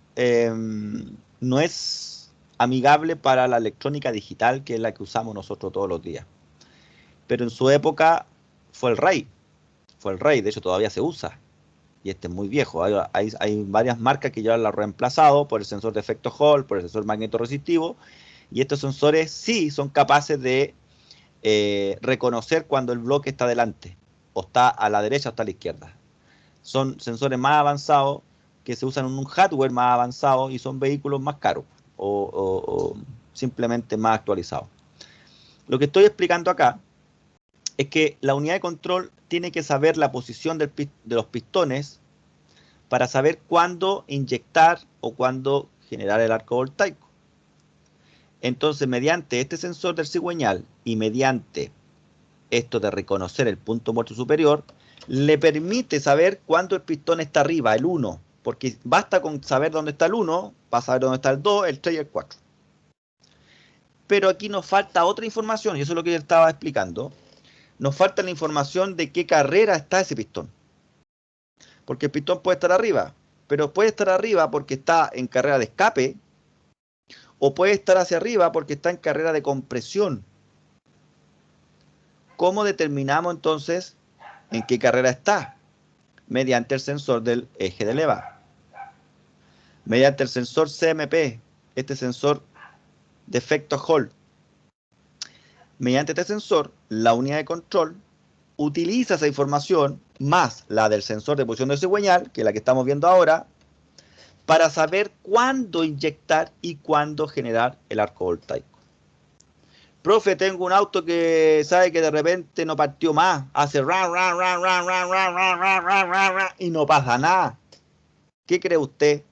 no es amigable para la electrónica digital, que es la que usamos nosotros todos los días. Pero en su época fue el rey, de hecho todavía se usa. Y este es muy viejo. Hay varias marcas que ya lo han reemplazado por el sensor de efecto Hall, por el sensor magnetoresistivo. Y estos sensores sí son capaces de reconocer cuando el bloque está delante, o está a la derecha o está a la izquierda. Son sensores más avanzados que se usan en un hardware más avanzado y son vehículos más caros o simplemente más actualizados. Lo que estoy explicando acá es que la unidad de control tiene que saber la posición de los pistones para saber cuándo inyectar o cuándo generar el arco voltaico. Entonces, mediante este sensor del cigüeñal y mediante esto de reconocer el punto muerto superior, le permite saber cuándo el pistón está arriba, el 1, porque basta con saber dónde está el 1, para saber dónde está el 2, el 3 y el 4. Pero aquí nos falta otra información, y eso es lo que yo estaba explicando. Nos falta la información de qué carrera está ese pistón. Porque el pistón puede estar arriba, pero puede estar arriba porque está en carrera de escape, o puede estar hacia arriba porque está en carrera de compresión. ¿Cómo determinamos entonces en qué carrera está? Mediante el sensor del eje de leva. Mediante el sensor CMP, este sensor de efecto Hall. Mediante este sensor, la unidad de control utiliza esa información más la del sensor de posición del cigüeñal, que es la que estamos viendo ahora, para saber cuándo inyectar y cuándo generar el arco voltaico. Profe, tengo un auto que sabe que de repente no partió más, hace y no pasa nada. ¿Qué cree usted?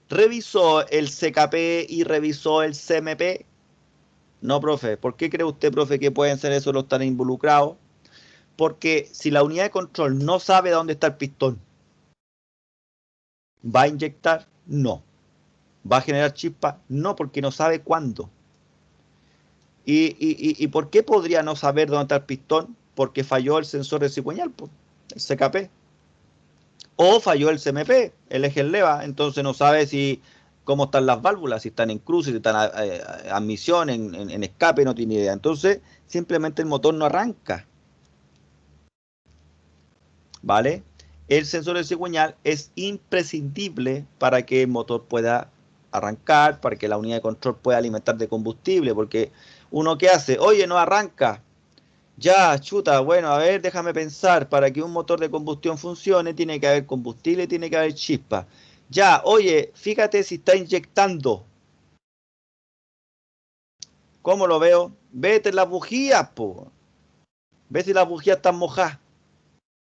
¿Revisó el CKP y revisó el CMP? No, profe. ¿Por qué cree usted, profe, que pueden ser esos los tan involucrados? Porque si la unidad de control no sabe dónde está el pistón ¿Va a inyectar? No. ¿Va a generar chispa? No, porque no sabe cuándo. ¿Y por qué podría no saber dónde está el pistón? Porque falló el sensor de cigüeñal, el CKP. O falló el CMP, el eje leva, entonces no sabe si cómo están las válvulas, si están en cruce, si están a admisión, en escape, no tiene idea. Entonces, simplemente el motor no arranca. ¿Vale? El sensor de cigüeñal es imprescindible para que el motor pueda arrancar, para que la unidad de control pueda alimentar de combustible, porque uno ¿qué hace? Oye, no arranca. Ya, chuta, bueno, a ver, déjame pensar, para que un motor de combustión funcione tiene que haber combustible, tiene que haber chispa. Ya, oye, fíjate si está inyectando. ¿Cómo lo veo? Vete en las bujías, po. Ve si las bujías están mojadas.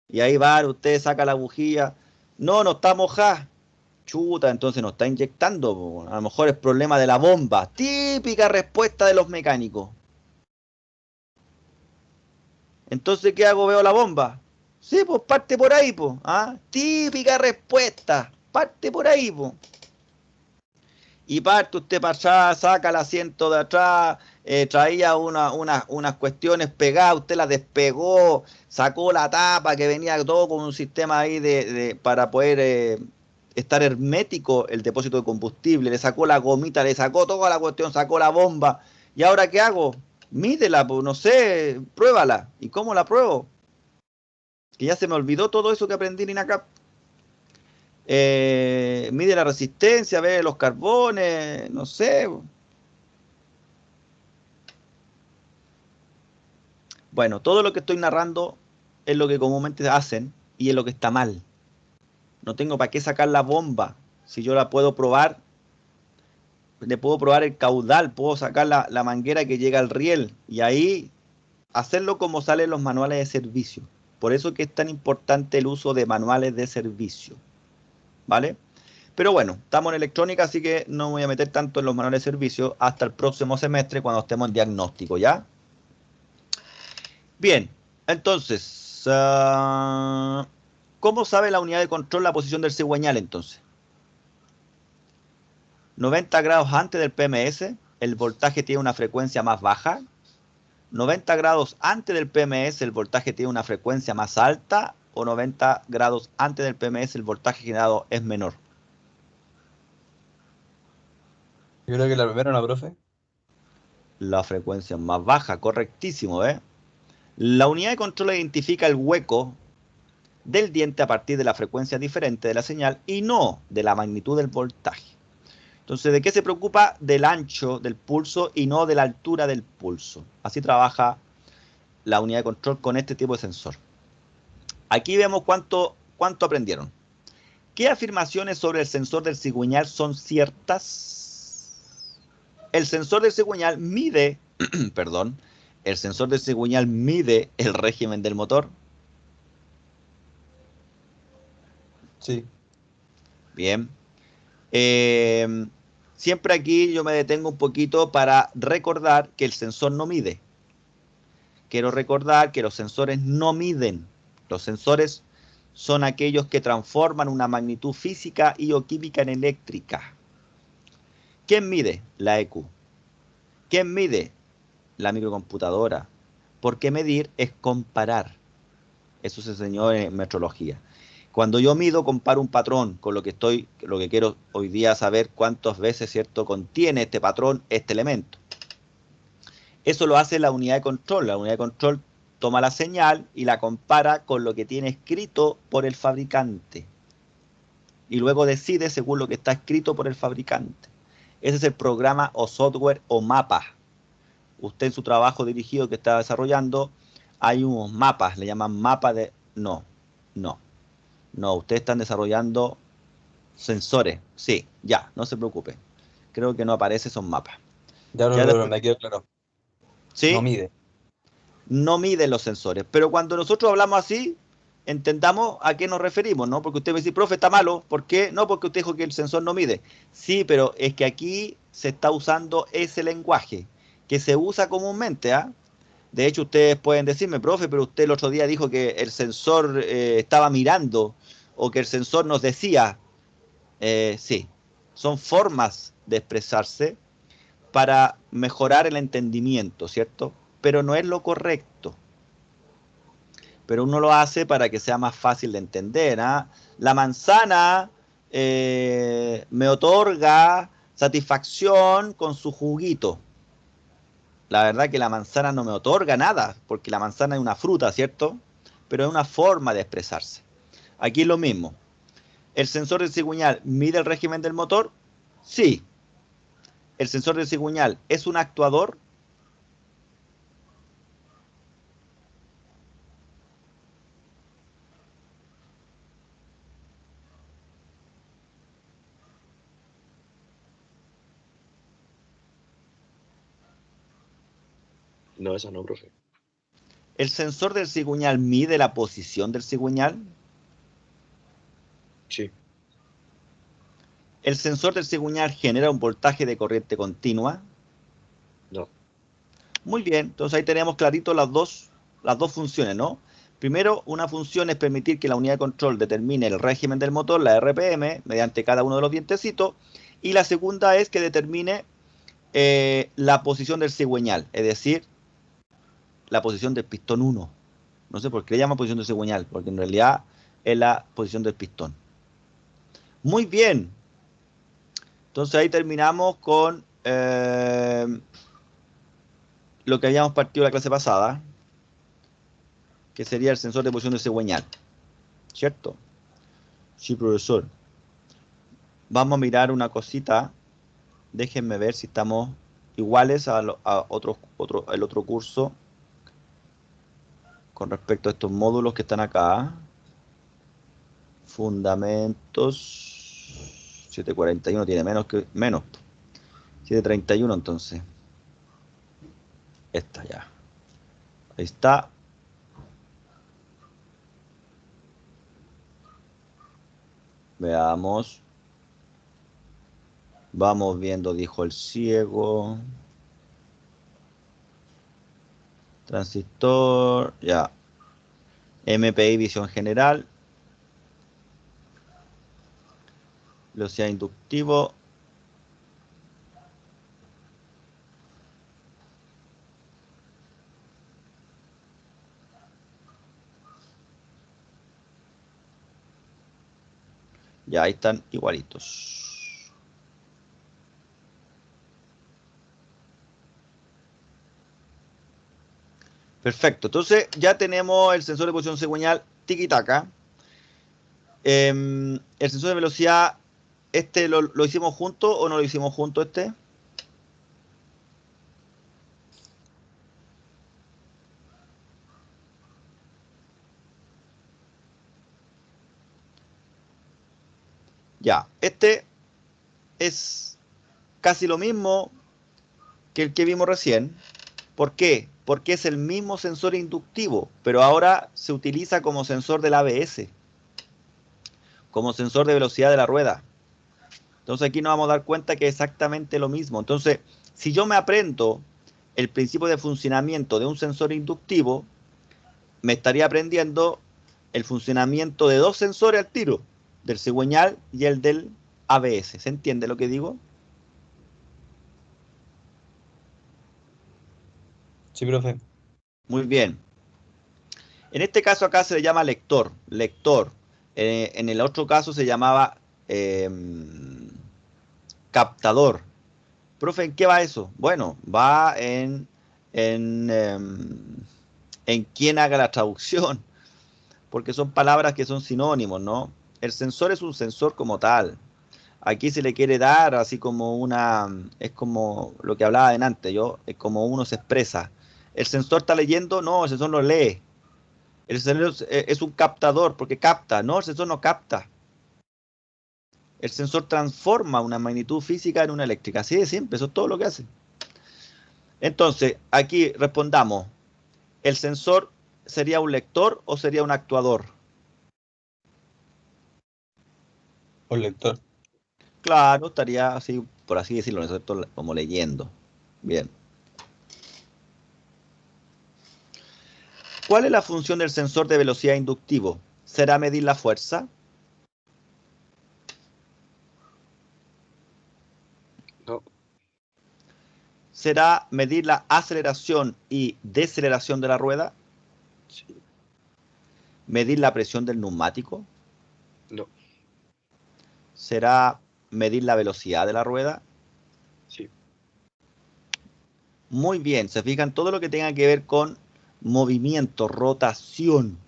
Y ahí va, usted saca la bujía. No, no está mojada. Chuta, entonces no está inyectando, po. A lo mejor es problema de la bomba. Típica respuesta de los mecánicos. Entonces, ¿qué hago? Veo la bomba. Sí, pues parte por ahí, pues. ¿Ah? Típica respuesta. Parte por ahí, pues. Y parte usted para atrás, saca el asiento de atrás, traía unas cuestiones pegadas, usted las despegó, sacó la tapa que venía todo con un sistema ahí para poder estar hermético el depósito de combustible, le sacó la gomita, le sacó toda la cuestión, sacó la bomba. ¿Y ahora qué hago? Mídela, pues no sé, pruébala. ¿Y cómo la pruebo? Que ya se me olvidó todo eso que aprendí en INACAP. Mide la resistencia, ve los carbones, no sé. Bueno, todo lo que estoy narrando es lo que comúnmente hacen y es lo que está mal. No tengo para qué sacar la bomba. Si yo la puedo probar, le puedo probar el caudal, puedo sacar la manguera que llega al riel y ahí hacerlo como sale en los manuales de servicio. Por eso que es tan importante el uso de manuales de servicio. ¿Vale? Pero bueno, estamos en electrónica, así que no me voy a meter tanto en los manuales de servicio hasta el próximo semestre cuando estemos en diagnóstico, ¿ya? Bien, entonces, ¿cómo sabe la unidad de control la posición del cigüeñal entonces? 90 grados antes del PMS, el voltaje tiene una frecuencia más baja. 90 grados antes del PMS, el voltaje tiene una frecuencia más alta. O 90 grados antes del PMS, el voltaje generado es menor. Yo creo que la primera, ¿no, profe? La frecuencia es más baja, correctísimo, ¿eh? La unidad de control identifica el hueco del diente a partir de la frecuencia diferente de la señal y no de la magnitud del voltaje. Entonces, ¿de qué se preocupa? Del ancho del pulso y no de la altura del pulso. Así trabaja la unidad de control con este tipo de sensor. Aquí vemos cuánto aprendieron. ¿Qué afirmaciones sobre el sensor del cigüeñal son ciertas? El sensor del cigüeñal mide, perdón, el sensor del cigüeñal mide el régimen del motor. Sí. Bien. Siempre aquí yo me detengo un poquito para recordar que el sensor no mide. Quiero recordar que los sensores no miden. Los sensores son aquellos que transforman una magnitud física y o química en eléctrica. ¿Quién mide? La EQ. ¿Quién mide? La microcomputadora. Porque medir es comparar. Eso se enseñó en metrología. Cuando yo mido, comparo un patrón con lo que quiero hoy día saber cuántas veces, ¿cierto?, contiene este patrón, este elemento. Eso lo hace la unidad de control. La unidad de control toma la señal y la compara con lo que tiene escrito por el fabricante. Y luego decide según lo que está escrito por el fabricante. Ese es el programa o software o mapa. Usted en su trabajo dirigido que está desarrollando, hay unos mapas, le llaman mapa de... No, ustedes están desarrollando sensores. Sí, ya, no se preocupe. Creo que no aparece esos mapas. Ya, Ya pero después, me quedó claro. No ¿sí? mide. No miden los sensores. Pero cuando nosotros hablamos así, entendamos a qué nos referimos, ¿no? Porque usted me dice, profe, está malo. ¿Por qué? No, porque usted dijo que el sensor no mide. Sí, pero es que aquí se está usando ese lenguaje que se usa comúnmente, ¿ah? De hecho, ustedes pueden decirme, profe, pero usted el otro día dijo que el sensor estaba mirando o que el sensor nos decía. Sí, son formas de expresarse para mejorar el entendimiento, ¿cierto? Pero no es lo correcto. Pero uno lo hace para que sea más fácil de entender. ¿Ah? La manzana me otorga satisfacción con su juguito. La verdad que la manzana no me otorga nada, porque la manzana es una fruta, ¿cierto? Pero es una forma de expresarse. Aquí es lo mismo. ¿El sensor del cigüeñal mide el régimen del motor? Sí. ¿El sensor del cigüeñal es un actuador? No, esa no, profe. ¿El sensor del cigüeñal mide la posición del cigüeñal? Sí. ¿El sensor del cigüeñal genera un voltaje de corriente continua? No. Muy bien, entonces ahí tenemos clarito las dos funciones, ¿no? Primero, una función es permitir que la unidad de control determine el régimen del motor, la RPM, mediante cada uno de los dientecitos. Y la segunda es que determine la posición del cigüeñal, es decir, la posición del pistón 1. No sé por qué le llama posición del cigüeñal, porque en realidad es la posición del pistón. Muy bien. Entonces ahí terminamos con lo que habíamos partido la clase pasada, que sería el sensor de posición del cigüeñal. ¿Cierto? Sí, profesor. Vamos a mirar una cosita. Déjenme ver si estamos iguales a el otro curso con respecto a estos módulos que están acá. Fundamentos. 741 tiene menos. 731 entonces. Esta ya. Ahí está. Veamos. Vamos viendo, dijo el ciego. Transistor. Ya. MPI visión general. Velocidad inductivo. Ya, ahí están igualitos. Perfecto. Entonces ya tenemos el sensor de posición cigüeñal tiki-taka. El sensor de velocidad, ¿este lo hicimos junto o no lo hicimos junto este? Ya, este es casi lo mismo que el que vimos recién. ¿Por qué? Porque es el mismo sensor inductivo, pero ahora se utiliza como sensor del ABS, como sensor de velocidad de la rueda. Entonces aquí nos vamos a dar cuenta que es exactamente lo mismo. Entonces, si yo me aprendo el principio de funcionamiento de un sensor inductivo, me estaría aprendiendo el funcionamiento de dos sensores al tiro, del cigüeñal y el del ABS. ¿Se entiende lo que digo? Sí, profe. Muy bien. En este caso acá se le llama lector. En el otro caso se llamaba captador. Profe, ¿en qué va eso? Bueno, va en quién haga la traducción, porque son palabras que son sinónimos, ¿no? El sensor es un sensor como tal. Aquí se le quiere dar así como es como lo que hablaba antes, es como uno se expresa. ¿El sensor está leyendo? No, el sensor no lee. El sensor es un captador porque capta, no, el sensor no capta. El sensor transforma una magnitud física en una eléctrica. Así de simple, eso es todo lo que hace. Entonces, aquí respondamos, ¿el sensor sería un lector o sería un actuador? Un lector. Claro, estaría así, por así decirlo, ¿no? Como leyendo. Bien. ¿Cuál es la función del sensor de velocidad inductivo? ¿Será medir la fuerza? ¿Será medir la aceleración y deceleración de la rueda? Sí. ¿Medir la presión del neumático? No. ¿Será medir la velocidad de la rueda? Sí. Muy bien, se fijan todo lo que tenga que ver con movimiento, rotación.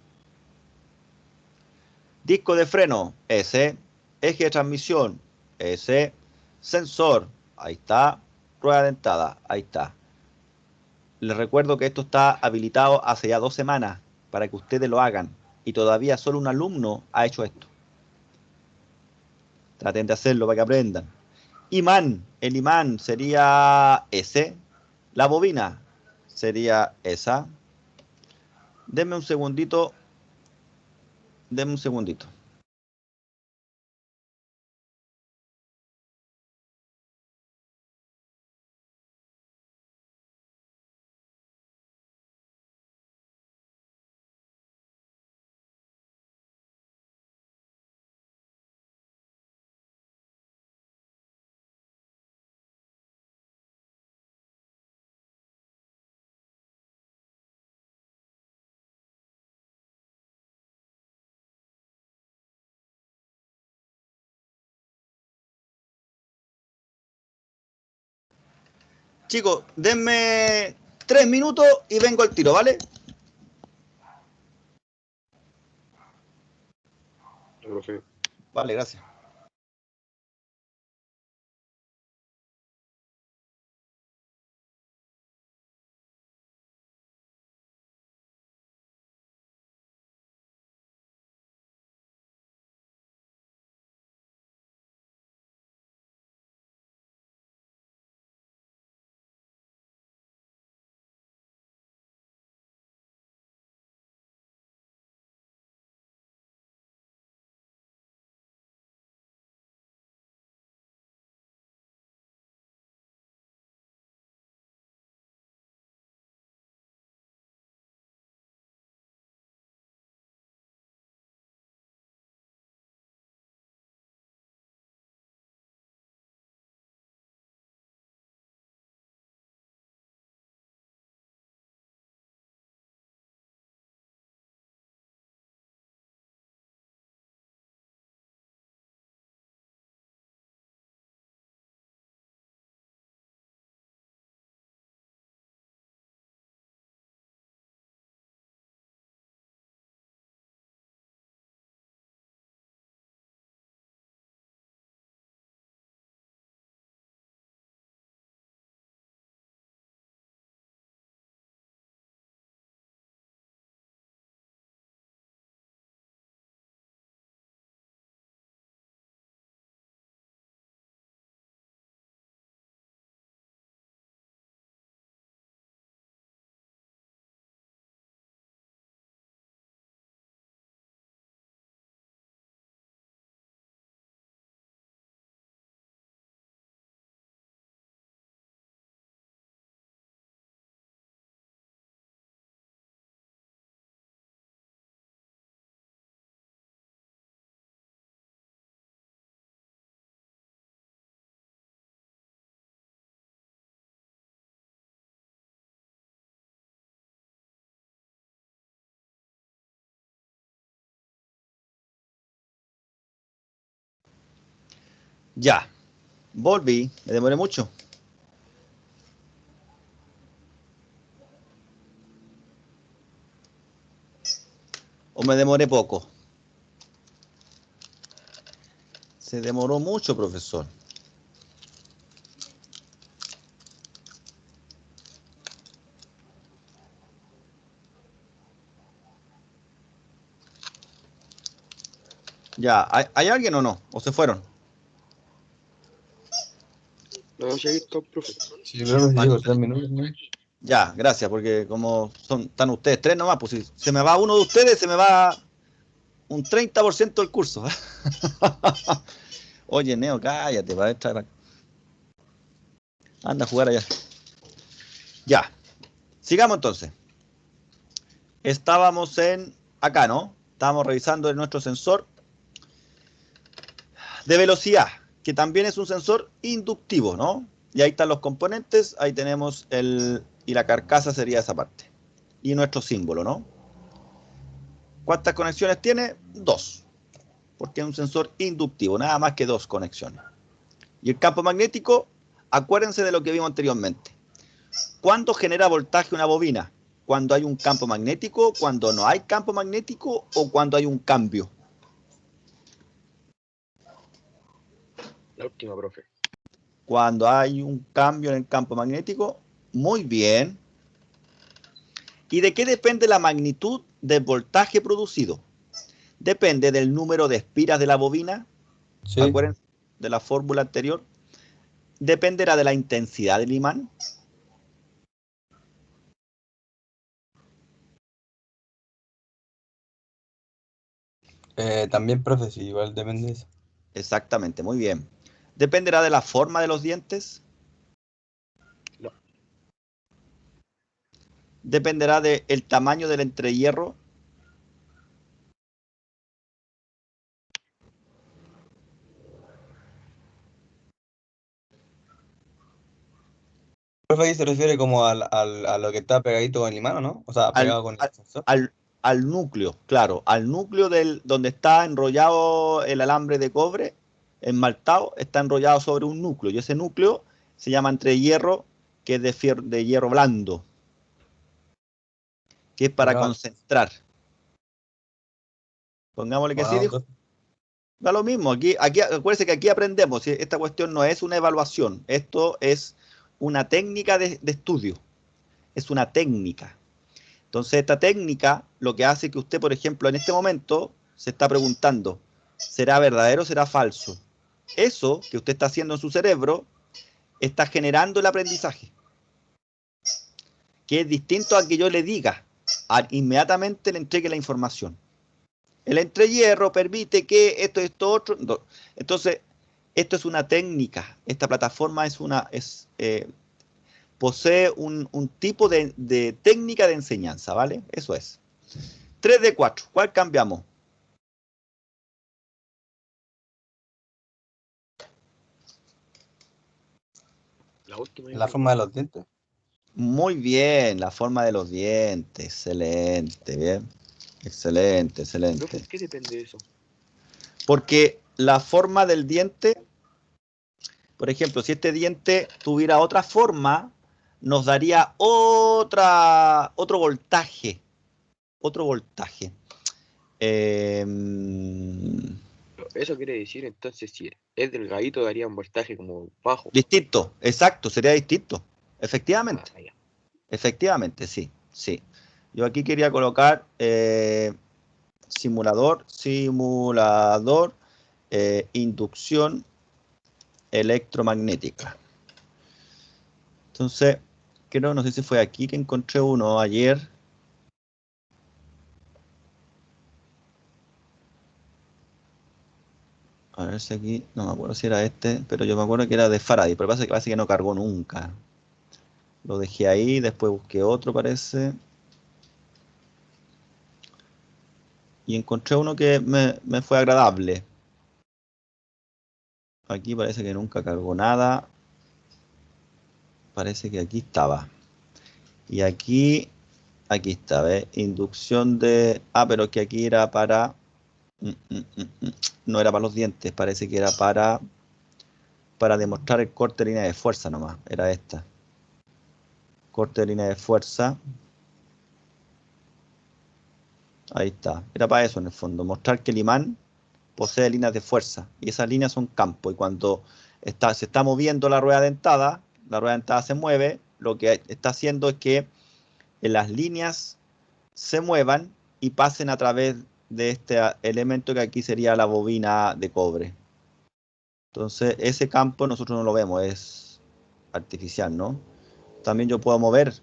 Disco de freno, ese. Eje de transmisión, ese. Sensor, ahí está. Rueda dentada, ahí está. Les recuerdo que esto está habilitado hace ya 2 semanas para que ustedes lo hagan. Y todavía solo un alumno ha hecho esto. Traten de hacerlo para que aprendan. Imán, el imán sería ese. La bobina sería esa. Denme un segundito. Denme un segundito. Chicos, denme 3 minutos y vengo al tiro, ¿vale? No, profe. Vale, gracias. Ya, volví. ¿Me demoré mucho? ¿O me demoré poco? Se demoró mucho, profesor. Ya, ¿hay alguien o no? ¿O se fueron? No, sí, ahí está, profe. Sí, yo creo que Vale. llego 3 minutos, ¿no? Ya, gracias, porque como están ustedes 3 nomás, pues si se me va uno de ustedes, se me va un 30% del curso. Oye, Neo, cállate, anda a jugar allá. Ya, sigamos entonces. Estábamos acá, ¿no? Estábamos revisando nuestro sensor de velocidad, que también es un sensor inductivo, ¿no? Y ahí están los componentes, ahí tenemos y la carcasa sería esa parte. Y nuestro símbolo, ¿no? ¿Cuántas conexiones tiene? 2. Porque es un sensor inductivo, nada más que 2 conexiones. Y el campo magnético, acuérdense de lo que vimos anteriormente. ¿Cuándo genera voltaje una bobina? ¿Cuando hay un campo magnético, cuando no hay campo magnético o cuando hay un cambio? La última, profe. Cuando hay un cambio en el campo magnético. Muy bien. ¿Y de qué depende la magnitud del voltaje producido? Depende del número de espiras de la bobina. Sí. Acuérdense de la fórmula anterior. Dependerá de la intensidad del imán. También, profe, sí, igual depende de eso. Exactamente, muy bien. ¿Dependerá de la forma de los dientes? No. ¿Dependerá del tamaño del entrehierro? Profe, ahí se refiere como a lo que está pegadito con el imán, ¿o no? O sea, Al, pegado con el al, sensor. al núcleo, claro, al núcleo donde está enrollado el alambre de cobre, esmaltado, está enrollado sobre un núcleo, y ese núcleo se llama entrehierro, que es de hierro blando, que es para Pegado. concentrar. Pongámosle que sí, Bueno, dijo. Da lo mismo, aquí acuérdense que aquí aprendemos, esta cuestión no es una evaluación, esto es una técnica de estudio, es una técnica. Entonces esta técnica lo que hace que usted, por ejemplo, en este momento se está preguntando, ¿será verdadero o será falso? Eso que usted está haciendo en su cerebro está generando el aprendizaje, que es distinto a que yo le diga, inmediatamente le entregue la información. El entrehierro permite que esto, otro. No. Entonces, esto es una técnica. Esta plataforma posee un tipo de técnica de enseñanza, ¿vale? Eso es. 3 de 4. ¿Cuál cambiamos? La última, yo la creo. forma de los dientes. Muy bien, la forma de los dientes. Excelente, bien. Excelente, Profe, excelente. ¿en qué depende eso? Porque la forma del diente, por ejemplo, si este diente tuviera otra forma, nos daría otro voltaje. Otro voltaje. Eso quiere decir, entonces, si es delgadito, daría un voltaje como bajo. Distinto, exacto, sería distinto. Ah, Efectivamente, ya. efectivamente, sí, sí. Yo aquí quería colocar simulador, inducción electromagnética. Entonces, creo, no sé si fue aquí que encontré uno ayer. A ver si aquí, no me acuerdo si era este, pero yo me acuerdo que era de Faraday, pero parece que no cargó nunca. Lo dejé ahí, después busqué otro, parece. Y encontré uno que me fue agradable. Aquí parece que nunca cargó nada. Parece que aquí estaba. Y aquí está, ¿ves? Inducción de... Ah, pero que aquí era para... No era para los dientes, parece que era para demostrar el corte de línea de fuerza nomás. Era esta. Corte de línea de fuerza. Ahí está. Era para eso en el fondo. Mostrar que el imán posee líneas de fuerza. Y esas líneas son campos. Y cuando se está moviendo la rueda dentada se mueve. Lo que está haciendo es que las líneas se muevan y pasen a través de este elemento que aquí sería la bobina de cobre. Entonces, ese campo nosotros no lo vemos, es artificial, ¿no? También yo puedo mover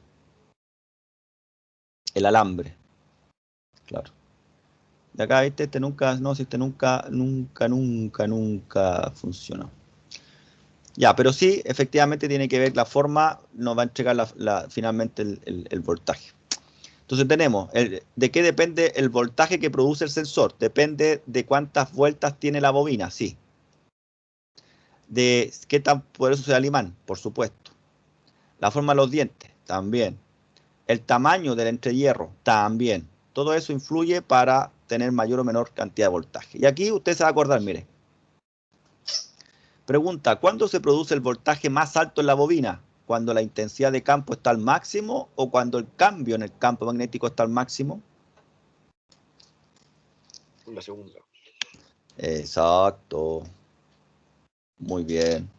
el alambre, claro. De acá, ¿viste? Este nunca, no, si este nunca funcionó. Ya, pero sí, efectivamente tiene que ver la forma, nos va a entregar finalmente el voltaje. Entonces tenemos, ¿de qué depende el voltaje que produce el sensor? Depende de cuántas vueltas tiene la bobina, sí. de qué tan poderoso sea el imán, por supuesto. La forma de los dientes, también. El tamaño del entrehierro, también. Todo eso influye para tener mayor o menor cantidad de voltaje. Y aquí usted se va a acordar, mire. Pregunta, ¿cuándo se produce el voltaje más alto en la bobina? ¿Cuando la intensidad de campo está al máximo o cuando el cambio en el campo magnético está al máximo? La segunda. Exacto. Muy bien.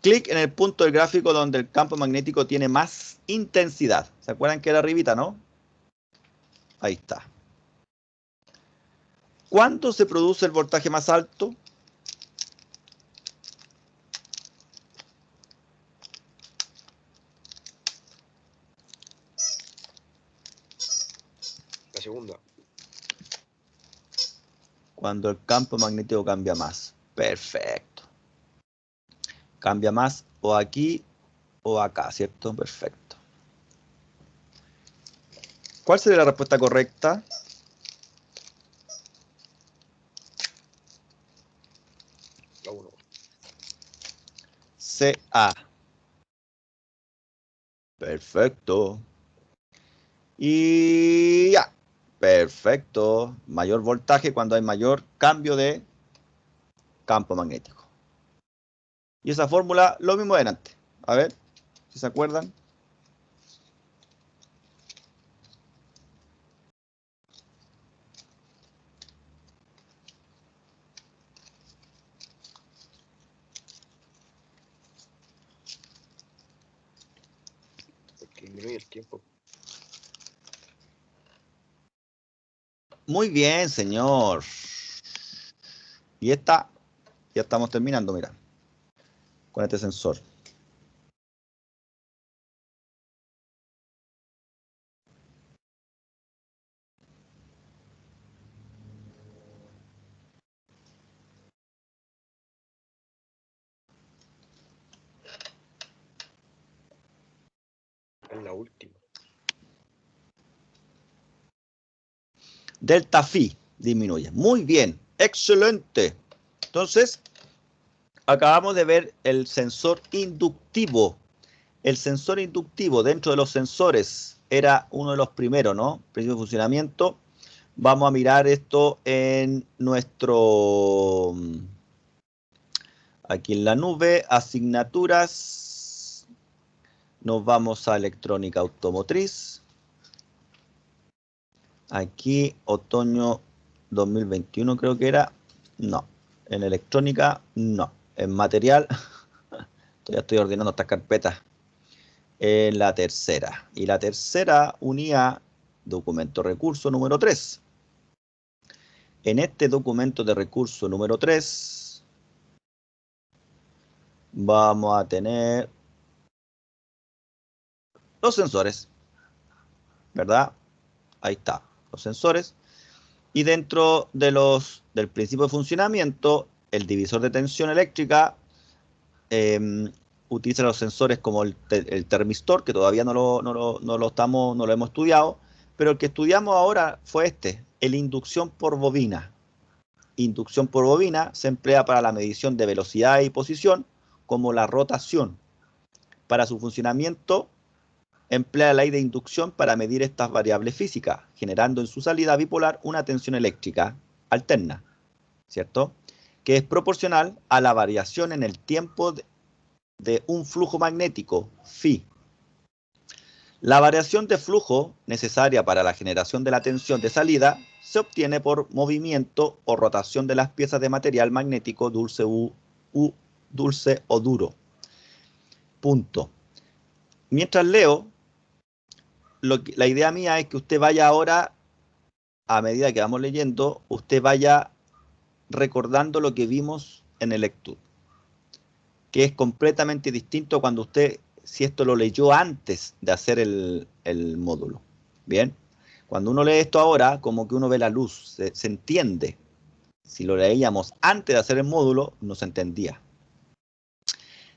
Clic en el punto del gráfico donde el campo magnético tiene más intensidad. ¿Se acuerdan que era arribita, no? Ahí está. ¿Cuándo se produce el voltaje más alto? La segunda. Cuando el campo magnético cambia más. Perfecto. Cambia más o aquí o acá, ¿cierto? Perfecto. ¿Cuál sería la respuesta correcta? La 1. CA. Perfecto. Y ya. Perfecto. Mayor voltaje cuando hay mayor cambio de campo magnético. Y esa fórmula, lo mismo de antes. A ver, si se acuerdan. Porque disminuye el tiempo. Muy bien, señor. Y esta, ya estamos terminando, mira. Con este sensor. Es la última. Delta phi disminuye. Muy bien, excelente. Entonces, acabamos de ver el sensor inductivo. El sensor inductivo dentro de los sensores era uno de los primeros, ¿no? Principio de funcionamiento. Vamos a mirar esto en nuestro... Aquí en la nube, asignaturas. Nos vamos a electrónica automotriz. Aquí, otoño 2021 creo que era. No. En electrónica, no. En material, ya estoy ordenando estas carpetas. En la tercera. Y la tercera unía documento recurso número 3. En este documento de recurso número 3 vamos a tener los sensores, ¿verdad? Ahí está, los sensores. Y dentro de del principio de funcionamiento, el divisor de tensión eléctrica utiliza los sensores como el termistor, que todavía no lo hemos estudiado, pero el que estudiamos ahora fue el inducción por bobina. Inducción por bobina se emplea para la medición de velocidad y posición, como la rotación. Para su funcionamiento, emplea la ley de inducción para medir estas variables físicas, generando en su salida bipolar una tensión eléctrica alterna, ¿cierto? Que es proporcional a la variación en el tiempo de un flujo magnético, phi. La variación de flujo necesaria para la generación de la tensión de salida se obtiene por movimiento o rotación de las piezas de material magnético dulce dulce o duro. Punto. Mientras leo, la idea mía es que usted vaya ahora, a medida que vamos leyendo, usted vaya recordando lo que vimos en el lectura, que es completamente distinto cuando usted, si esto lo leyó antes de hacer el módulo. Bien, cuando uno lee esto ahora, como que uno ve la luz, se entiende. Si lo leíamos antes de hacer el módulo, no se entendía.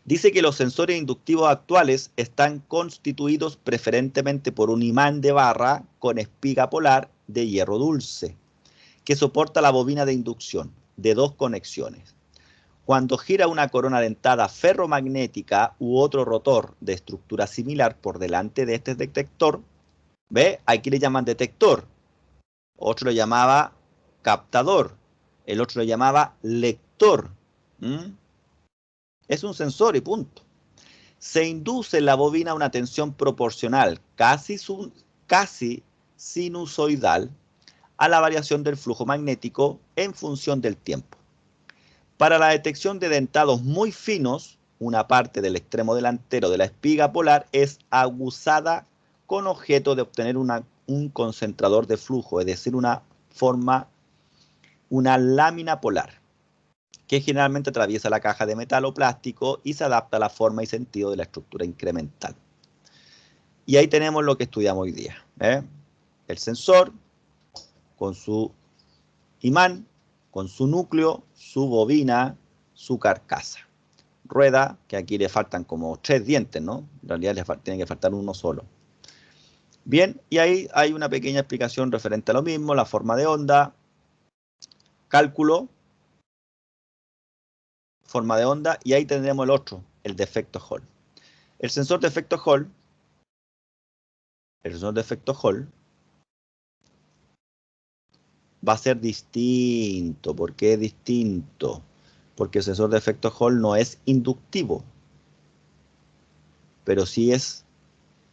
Dice que los sensores inductivos actuales están constituidos preferentemente por un imán de barra con espiga polar de hierro dulce, que soporta la bobina de inducción de 2 conexiones. Cuando gira una corona dentada ferromagnética u otro rotor de estructura similar por delante de este detector, ¿ve? Aquí le llaman detector. Otro lo llamaba captador. El otro lo llamaba lector. Es un sensor y punto. Se induce en la bobina una tensión proporcional, casi sinusoidal, a la variación del flujo magnético en función del tiempo. Para la detección de dentados muy finos, una parte del extremo delantero de la espiga polar es aguzada con objeto de obtener un concentrador de flujo, es decir, una lámina polar, que generalmente atraviesa la caja de metal o plástico y se adapta a la forma y sentido de la estructura incremental. Y ahí tenemos lo que estudiamos hoy día. El sensor con su imán, con su núcleo, su bobina, su carcasa. Rueda, que aquí le faltan como 3 dientes, ¿no? En realidad tiene que faltar uno solo. Bien, y ahí hay una pequeña explicación referente a lo mismo, la forma de onda, cálculo, forma de onda, y ahí tendremos el otro, el de efecto Hall. El sensor de efecto Hall va a ser distinto. ¿Por qué es distinto? Porque el sensor de efecto Hall no es inductivo, pero sí es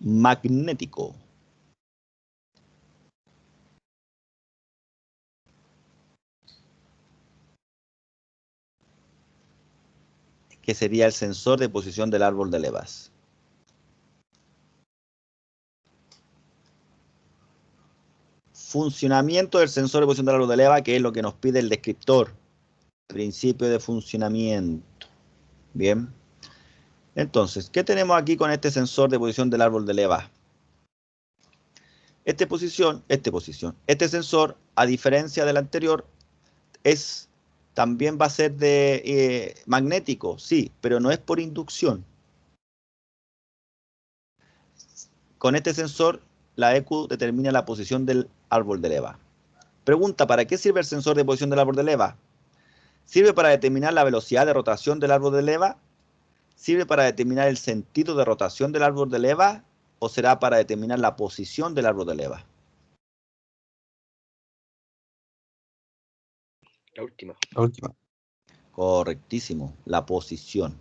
magnético. Que sería el sensor de posición del árbol de levas. Funcionamiento del sensor de posición del árbol de leva, que es lo que nos pide el descriptor. Principio de funcionamiento. Bien. Entonces, ¿qué tenemos aquí con este sensor de posición del árbol de leva? Este sensor, a diferencia del anterior, también va a ser de magnético, sí, pero no es por inducción. Con este sensor, la EQ determina la posición del árbol de leva. Pregunta, ¿para qué sirve el sensor de posición del árbol de leva? ¿Sirve para determinar la velocidad de rotación del árbol de leva? ¿Sirve para determinar el sentido de rotación del árbol de leva? ¿O será para determinar la posición del árbol de leva? La última. La última. Correctísimo, la posición.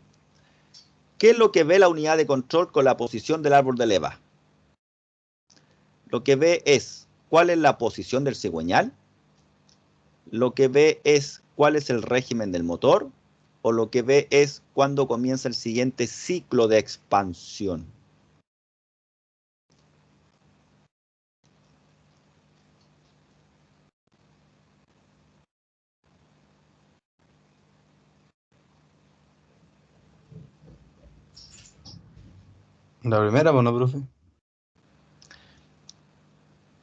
¿Qué es lo que ve la unidad de control con la posición del árbol de leva? Lo que ve es cuál es la posición del cigüeñal, lo que ve es cuál es el régimen del motor, o lo que ve es cuándo comienza el siguiente ciclo de expansión. La primera, pues no, profe.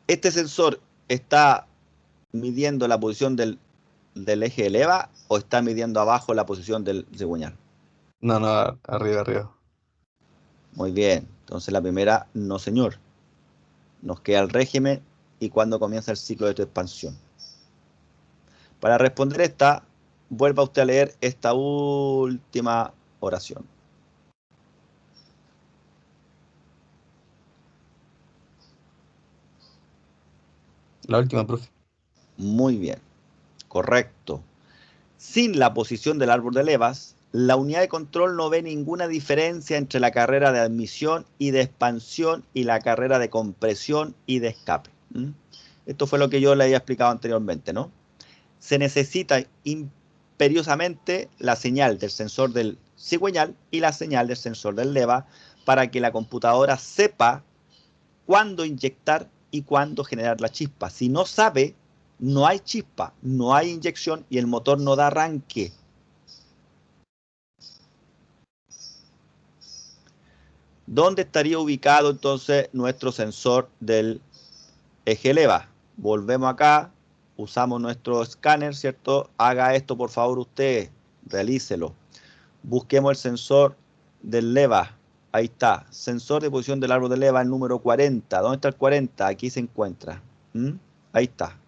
Este sensor está midiendo la posición del eje de leva o está midiendo abajo la posición del cigüeñal. No, arriba. Muy bien, entonces la primera, no señor. Nos queda el régimen y cuándo comienza el ciclo de tu expansión. Para responder esta, vuelva usted a leer esta última oración. La última, profe. Muy bien, correcto. Sin la posición del árbol de levas, la unidad de control no ve ninguna diferencia entre la carrera de admisión y de expansión y la carrera de compresión y de escape. Esto fue lo que yo le había explicado anteriormente, ¿no? Se necesita imperiosamente la señal del sensor del cigüeñal y la señal del sensor del leva para que la computadora sepa cuándo inyectar y cuándo generar la chispa. Si no sabe, no hay chispa, no hay inyección y el motor no da arranque. ¿Dónde estaría ubicado entonces nuestro sensor del eje leva? Volvemos acá, usamos nuestro escáner, ¿cierto? Haga esto por favor usted, realícelo. Busquemos el sensor del leva. Ahí está, sensor de posición del árbol de leva, el número 40. ¿Dónde está el 40? Aquí se encuentra. Ahí está.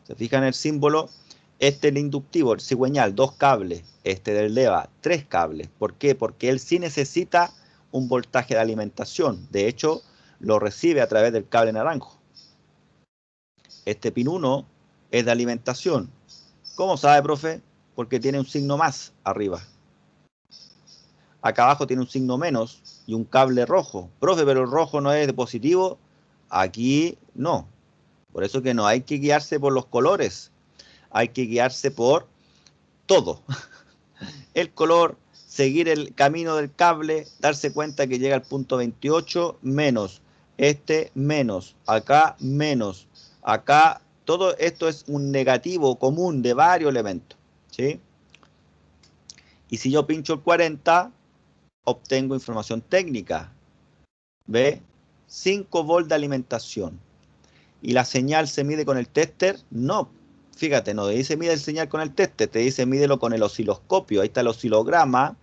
¿Se fijan el símbolo? Este es el inductivo, el cigüeñal, 2 cables. Este del leva, 3 cables. ¿Por qué? Porque él sí necesita un voltaje de alimentación. De hecho, lo recibe a través del cable naranjo. Este pin 1 es de alimentación. ¿Cómo sabe, profe? Porque tiene un signo más arriba. Acá abajo tiene un signo menos y un cable rojo. Profe, pero el rojo no es de positivo. Aquí no. Por eso que no hay que guiarse por los colores. Hay que guiarse por todo. El color, seguir el camino del cable, darse cuenta que llega al punto 28, menos. Este, menos. Acá, menos. Acá, todo esto es un negativo común de varios elementos. ¿Sí? Y si yo pincho el 40, obtengo información técnica. ¿Ve? 5 volts de alimentación. ¿Y la señal se mide con el tester? No. Fíjate, no te dice mide el señal con el tester, te dice mídelo con el osciloscopio. Ahí está el oscilograma.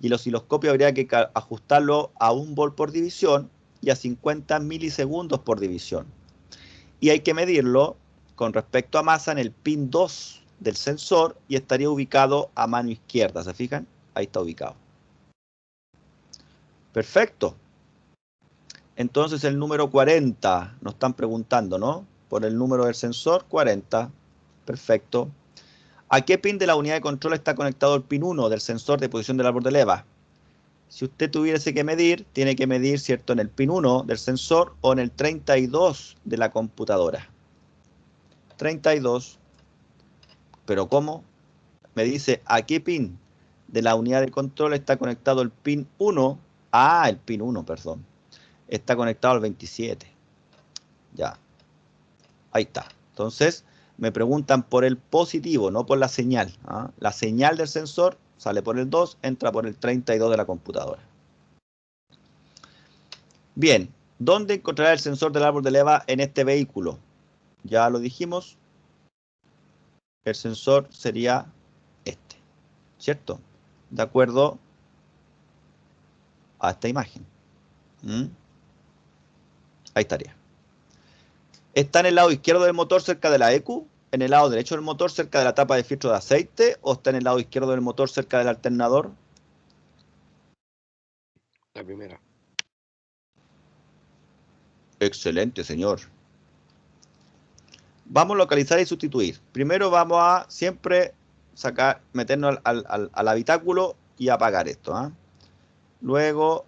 Y el osciloscopio habría que ajustarlo a 1 volt por división y a 50 milisegundos por división. Y hay que medirlo con respecto a masa en el pin 2 del sensor y estaría ubicado a mano izquierda. ¿Se fijan? Ahí está ubicado. Perfecto. Entonces el número 40, nos están preguntando, ¿no? Por el número del sensor, 40. Perfecto. ¿A qué pin de la unidad de control está conectado el pin 1 del sensor de posición del árbol de leva? Si usted tuviese que medir, tiene que medir, ¿cierto?, en el pin 1 del sensor o en el 32 de la computadora. 32. ¿Pero cómo? Me dice, ¿a qué pin de la unidad de control está conectado el pin 1? Ah, el pin 1, perdón. Está conectado al 27. Ya. Ahí está. Entonces, me preguntan por el positivo, no por la señal. ¿Ah? La señal del sensor sale por el 2, entra por el 32 de la computadora. Bien, ¿dónde encontrará el sensor del árbol de leva en este vehículo? Ya lo dijimos. El sensor sería este, ¿cierto? De acuerdo a esta imagen. Ahí estaría. ¿Está en el lado izquierdo del motor cerca de la ECU? ¿En el lado derecho del motor cerca de la tapa de filtro de aceite? ¿O está en el lado izquierdo del motor cerca del alternador? La primera. Excelente, señor. Vamos a localizar y sustituir. Primero vamos a siempre sacar, meternos al habitáculo y apagar esto. ¿Ah? Luego,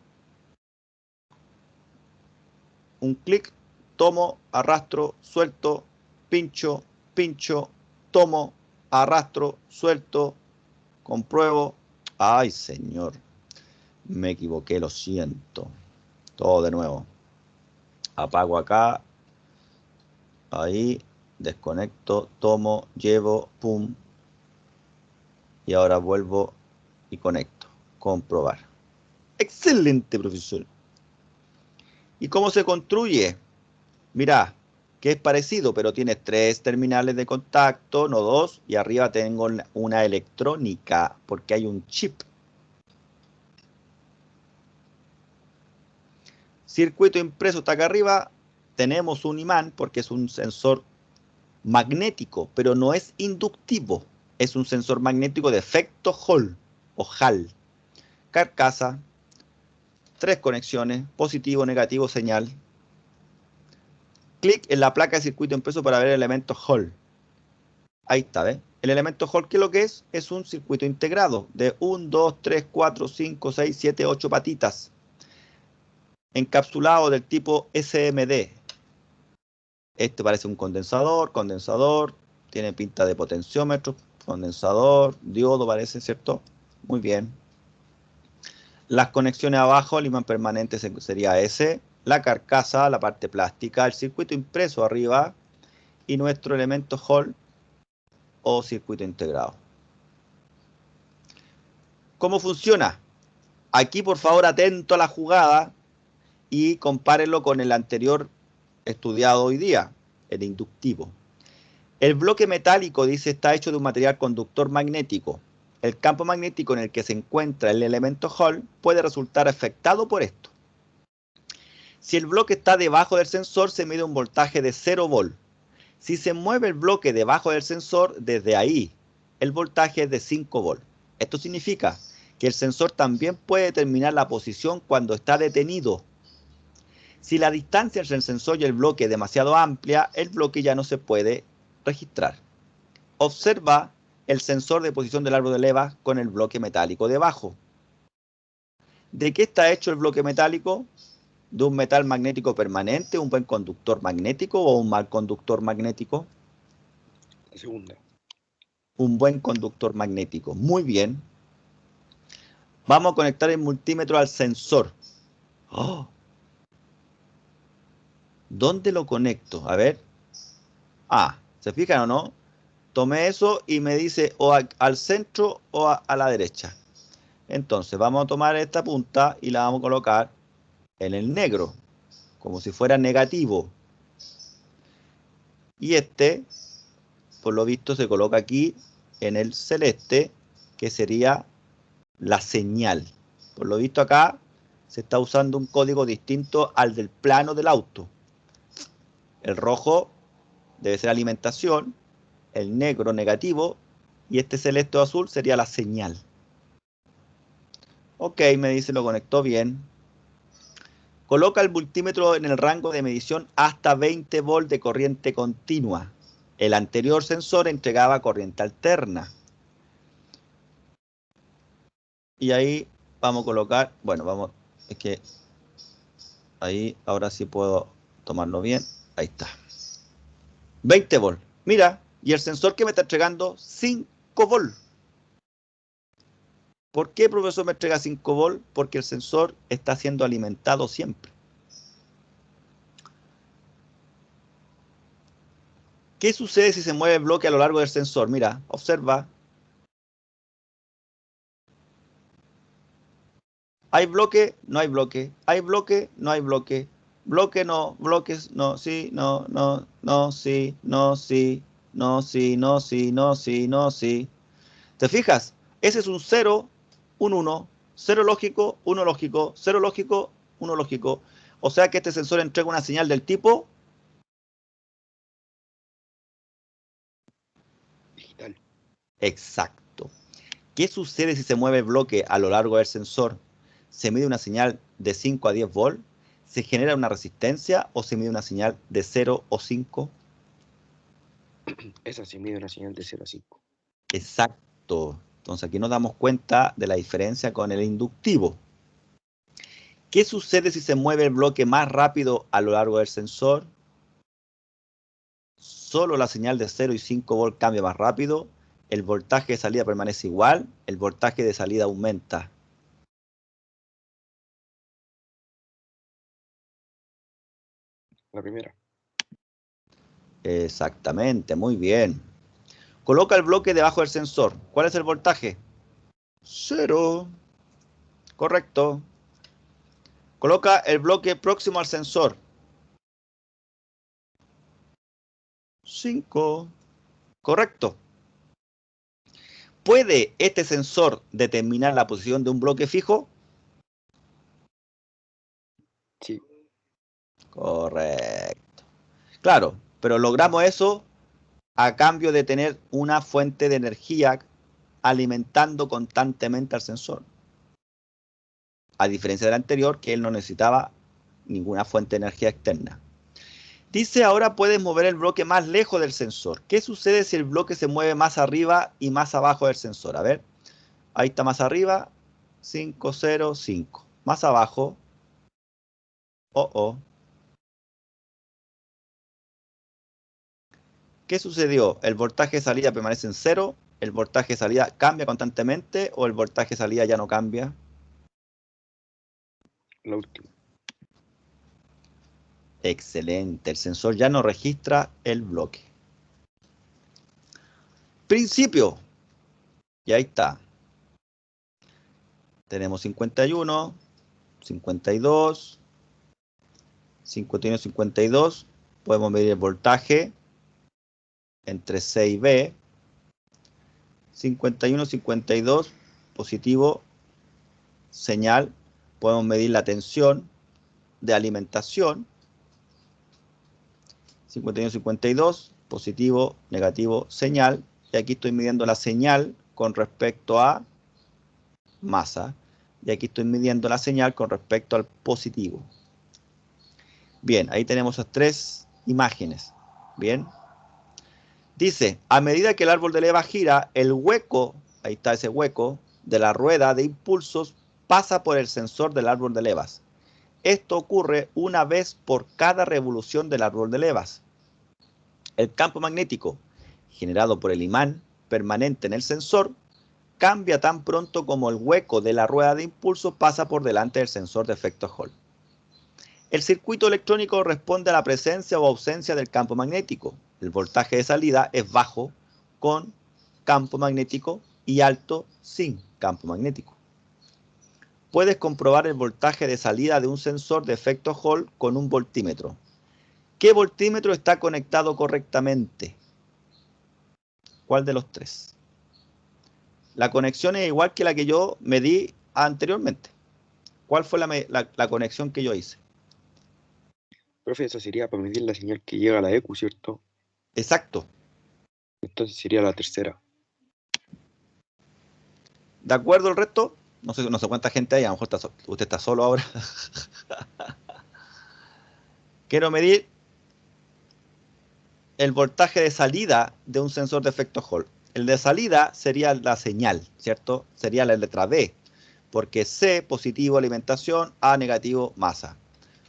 un clic, tomo, arrastro, suelto, pincho, pincho, tomo, arrastro, suelto, compruebo. Ay, señor, me equivoqué, lo siento. Todo de nuevo. Apago acá. Ahí, desconecto, tomo, llevo, pum. Y ahora vuelvo y conecto. Comprobar. Excelente, profesor. ¿Y cómo se construye? Mirá, que es parecido, pero tiene 3 terminales de contacto, no 2, y arriba tengo una electrónica, porque hay un chip. Circuito impreso está acá arriba, tenemos un imán, porque es un sensor magnético, pero no es inductivo, es un sensor magnético de efecto Hall, o Hall. Carcasa, 3 conexiones, positivo, negativo, señal. Clic en la placa de circuito impreso para ver el elemento Hall. Ahí está, ¿ves? El elemento Hall, ¿qué es lo que es? Es un circuito integrado de 1, 2, 3, 4, 5, 6, 7, 8 patitas. Encapsulado del tipo SMD. Este parece un condensador, tiene pinta de potenciómetro, condensador, diodo parece, ¿cierto? Muy bien. Las conexiones abajo, el imán permanente sería ese, la carcasa, la parte plástica, el circuito impreso arriba y nuestro elemento Hall o circuito integrado. ¿Cómo funciona? Aquí, por favor, atento a la jugada y compárenlo con el anterior estudiado hoy día, el inductivo. El bloque metálico, dice, está hecho de un material conductor magnético. El campo magnético en el que se encuentra el elemento Hall puede resultar afectado por esto. Si el bloque está debajo del sensor, se mide un voltaje de 0 volt. Si se mueve el bloque debajo del sensor, desde ahí el voltaje es de 5 volts. Esto significa que el sensor también puede determinar la posición cuando está detenido. Si la distancia entre el sensor y el bloque es demasiado amplia, el bloque ya no se puede registrar. Observa el sensor de posición del árbol de levas con el bloque metálico debajo. ¿De qué está hecho el bloque metálico? ¿De un metal magnético permanente, un buen conductor magnético o un mal conductor magnético? La segunda. Un buen conductor magnético. Muy bien. Vamos a conectar el multímetro al sensor. ¡Oh! ¿Dónde lo conecto? A ver. Ah, ¿se fijan o no? Tomé eso y me dice o al centro o a la derecha. Entonces vamos a tomar esta punta y la vamos a colocar en el negro, como si fuera negativo. Y este, por lo visto, se coloca aquí en el celeste, que sería la señal. Por lo visto acá se está usando un código distinto al del plano del auto. El rojo debe ser alimentación, el negro negativo y este celeste o azul sería la señal. Ok, me dice lo conectó bien. Coloca el multímetro en el rango de medición hasta 20 volts de corriente continua. El anterior sensor entregaba corriente alterna. Y ahí vamos a colocar, bueno, vamos, es que ahí ahora sí puedo tomarlo bien. Ahí está. 20 volts. Mira, y el sensor que me está entregando 5 volts. ¿Por qué, profesor, me entrega 5 volts? Porque el sensor está siendo alimentado siempre. ¿Qué sucede si se mueve el bloque a lo largo del sensor? Mira, observa. ¿Hay bloque? No hay bloque. ¿Hay bloque? No hay bloque. Bloque no, bloques no, sí, no, no, no, sí, no, sí, no, sí, no, sí, no, sí, no, sí. ¿Te fijas? Ese es un 0, un 1, 0 lógico, 1 lógico, 0 lógico, 1 lógico. O sea que este sensor entrega una señal del tipo Digital. exacto. ¿Qué sucede si se mueve el bloque a lo largo del sensor? ¿Se mide una señal de 5 a 10 volts? ¿Se genera una resistencia o se mide una señal de 0 o 5? Esa se mide una señal de 0 a 5. Exacto. Entonces aquí nos damos cuenta de la diferencia con el inductivo. ¿Qué sucede si se mueve el bloque más rápido a lo largo del sensor? Solo la señal de 0 y 5 volts cambia más rápido. El voltaje de salida permanece igual. El voltaje de salida aumenta. La primera. Exactamente, muy bien. Coloca el bloque debajo del sensor. ¿Cuál es el voltaje? 0. Correcto. Coloca el bloque próximo al sensor. 5. Correcto. ¿Puede este sensor determinar la posición de un bloque fijo? Sí. Correcto. Claro, pero logramos eso a cambio de tener una fuente de energía alimentando constantemente al sensor. A diferencia del anterior, que él no necesitaba ninguna fuente de energía externa. Dice ahora puedes mover el bloque más lejos del sensor. ¿Qué sucede si el bloque se mueve más arriba y más abajo del sensor? A ver, ahí está más arriba, 5, 0, 5. Más abajo, ¿Qué sucedió? ¿El voltaje de salida permanece en 0? ¿El voltaje de salida cambia constantemente o el voltaje de salida ya no cambia? La última. Excelente, el sensor ya no registra el bloque. Principio. Y ahí está. Tenemos 51, 52, 51, 52. Podemos medir el voltaje entre C y B. 51, 52, positivo, señal. Podemos medir la tensión de alimentación. 51, 52. positivo, negativo, señal. Y aquí estoy midiendo la señal con respecto a masa. Y aquí estoy midiendo la señal con respecto al positivo. Bien, ahí tenemos esas tres imágenes. Bien. Dice, a medida que el árbol de leva gira, el hueco, ahí está ese hueco, de la rueda de impulsos pasa por el sensor del árbol de levas. Esto ocurre una vez por cada revolución del árbol de levas. El campo magnético, generado por el imán permanente en el sensor, cambia tan pronto como el hueco de la rueda de impulso pasa por delante del sensor de efecto Hall. El circuito electrónico responde a la presencia o ausencia del campo magnético. El voltaje de salida es bajo con campo magnético y alto sin campo magnético. Puedes comprobar el voltaje de salida de un sensor de efecto Hall con un voltímetro. ¿Qué voltímetro está conectado correctamente? ¿Cuál de los tres? La conexión es igual que la que yo medí anteriormente. ¿Cuál fue la conexión que yo hice? Profe, eso sería para medir la señal que llega a la EQ, ¿cierto? Exacto. Entonces sería la tercera. ¿De acuerdo el resto? No sé cuánta gente hay, a lo mejor usted está solo ahora. Quiero medir el voltaje de salida de un sensor de efecto Hall. El de salida sería la señal, ¿cierto? Sería la letra B, porque C, positivo, alimentación, A, negativo, masa.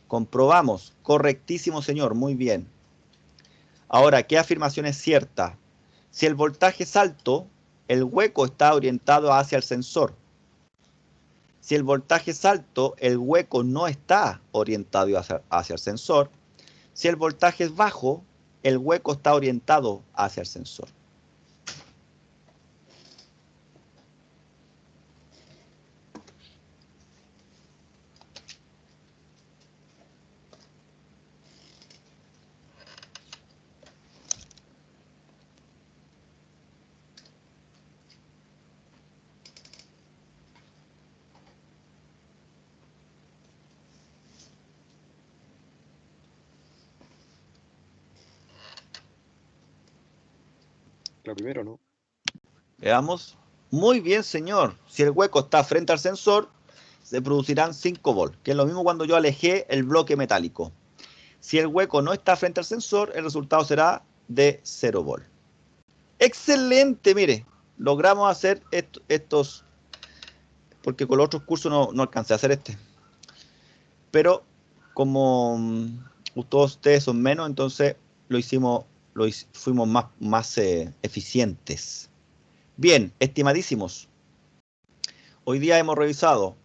Comprobamos, correctísimo señor, muy bien. Ahora, ¿qué afirmación es cierta? Si el voltaje es alto, el hueco está orientado hacia el sensor. Si el voltaje es alto, el hueco no está orientado hacia el sensor. Si el voltaje es bajo, el hueco está orientado hacia el sensor. La primera, ¿no? Veamos. Muy bien, señor. Si el hueco está frente al sensor, se producirán 5 volts, que es lo mismo cuando yo alejé el bloque metálico. Si el hueco no está frente al sensor, el resultado será de 0 volts. Excelente, mire. Logramos hacer estos, porque con los otros cursos no alcancé a hacer este. Pero como todos ustedes son menos, entonces fuimos más eficientes. Bien, estimadísimos. Hoy día hemos revisado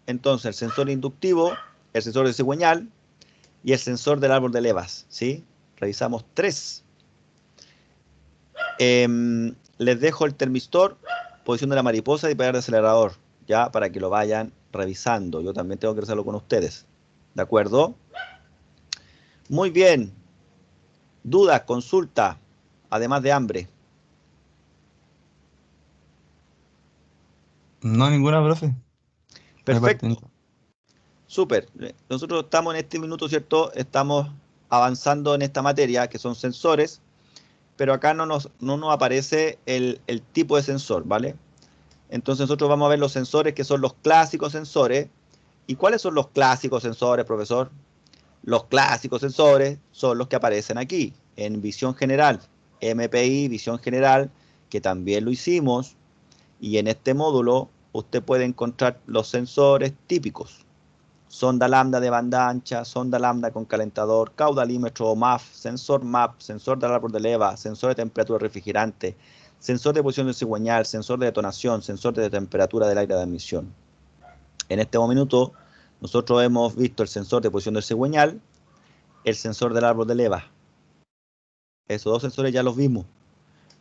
entonces el sensor inductivo, el sensor de cigüeñal y el sensor del árbol de levas, ¿sí? Revisamos 3. Les dejo el termistor, posición de la mariposa y pedal de acelerador, ya para que lo vayan revisando. Yo también tengo que hacerlo con ustedes. ¿De acuerdo? Muy bien. Duda, consulta, además de hambre. No, ninguna, profe. Perfecto. Súper. Nosotros estamos en este minuto, ¿cierto? Estamos avanzando en esta materia, que son sensores, pero acá no nos aparece el tipo de sensor, ¿vale? Entonces nosotros vamos a ver los sensores que son los clásicos sensores. ¿Y cuáles son los clásicos sensores, profesor? Los clásicos sensores son los que aparecen aquí, en visión general, MPI, visión general, que también lo hicimos, y en este módulo usted puede encontrar los sensores típicos. Sonda lambda de banda ancha, sonda lambda con calentador, caudalímetro o MAF, sensor del árbol de leva, sensor de temperatura refrigerante, sensor de posición del cigüeñal, sensor de detonación, sensor de temperatura del aire de admisión. En este momento nosotros hemos visto el sensor de posición del cigüeñal, el sensor del árbol de leva. Esos dos sensores ya los vimos.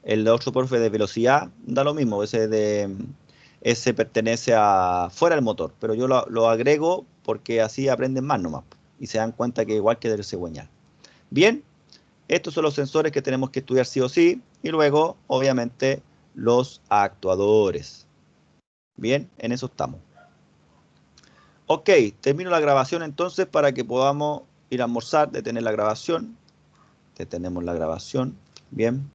El otro, profe, de velocidad, da lo mismo, ese pertenece a fuera del motor, pero yo lo agrego porque así aprenden más nomás y se dan cuenta que igual que del cigüeñal. Bien, estos son los sensores que tenemos que estudiar sí o sí, y luego, obviamente, los actuadores. Bien, en eso estamos. Ok, termino la grabación entonces para que podamos ir a almorzar, detener la grabación. Detenemos la grabación. Bien.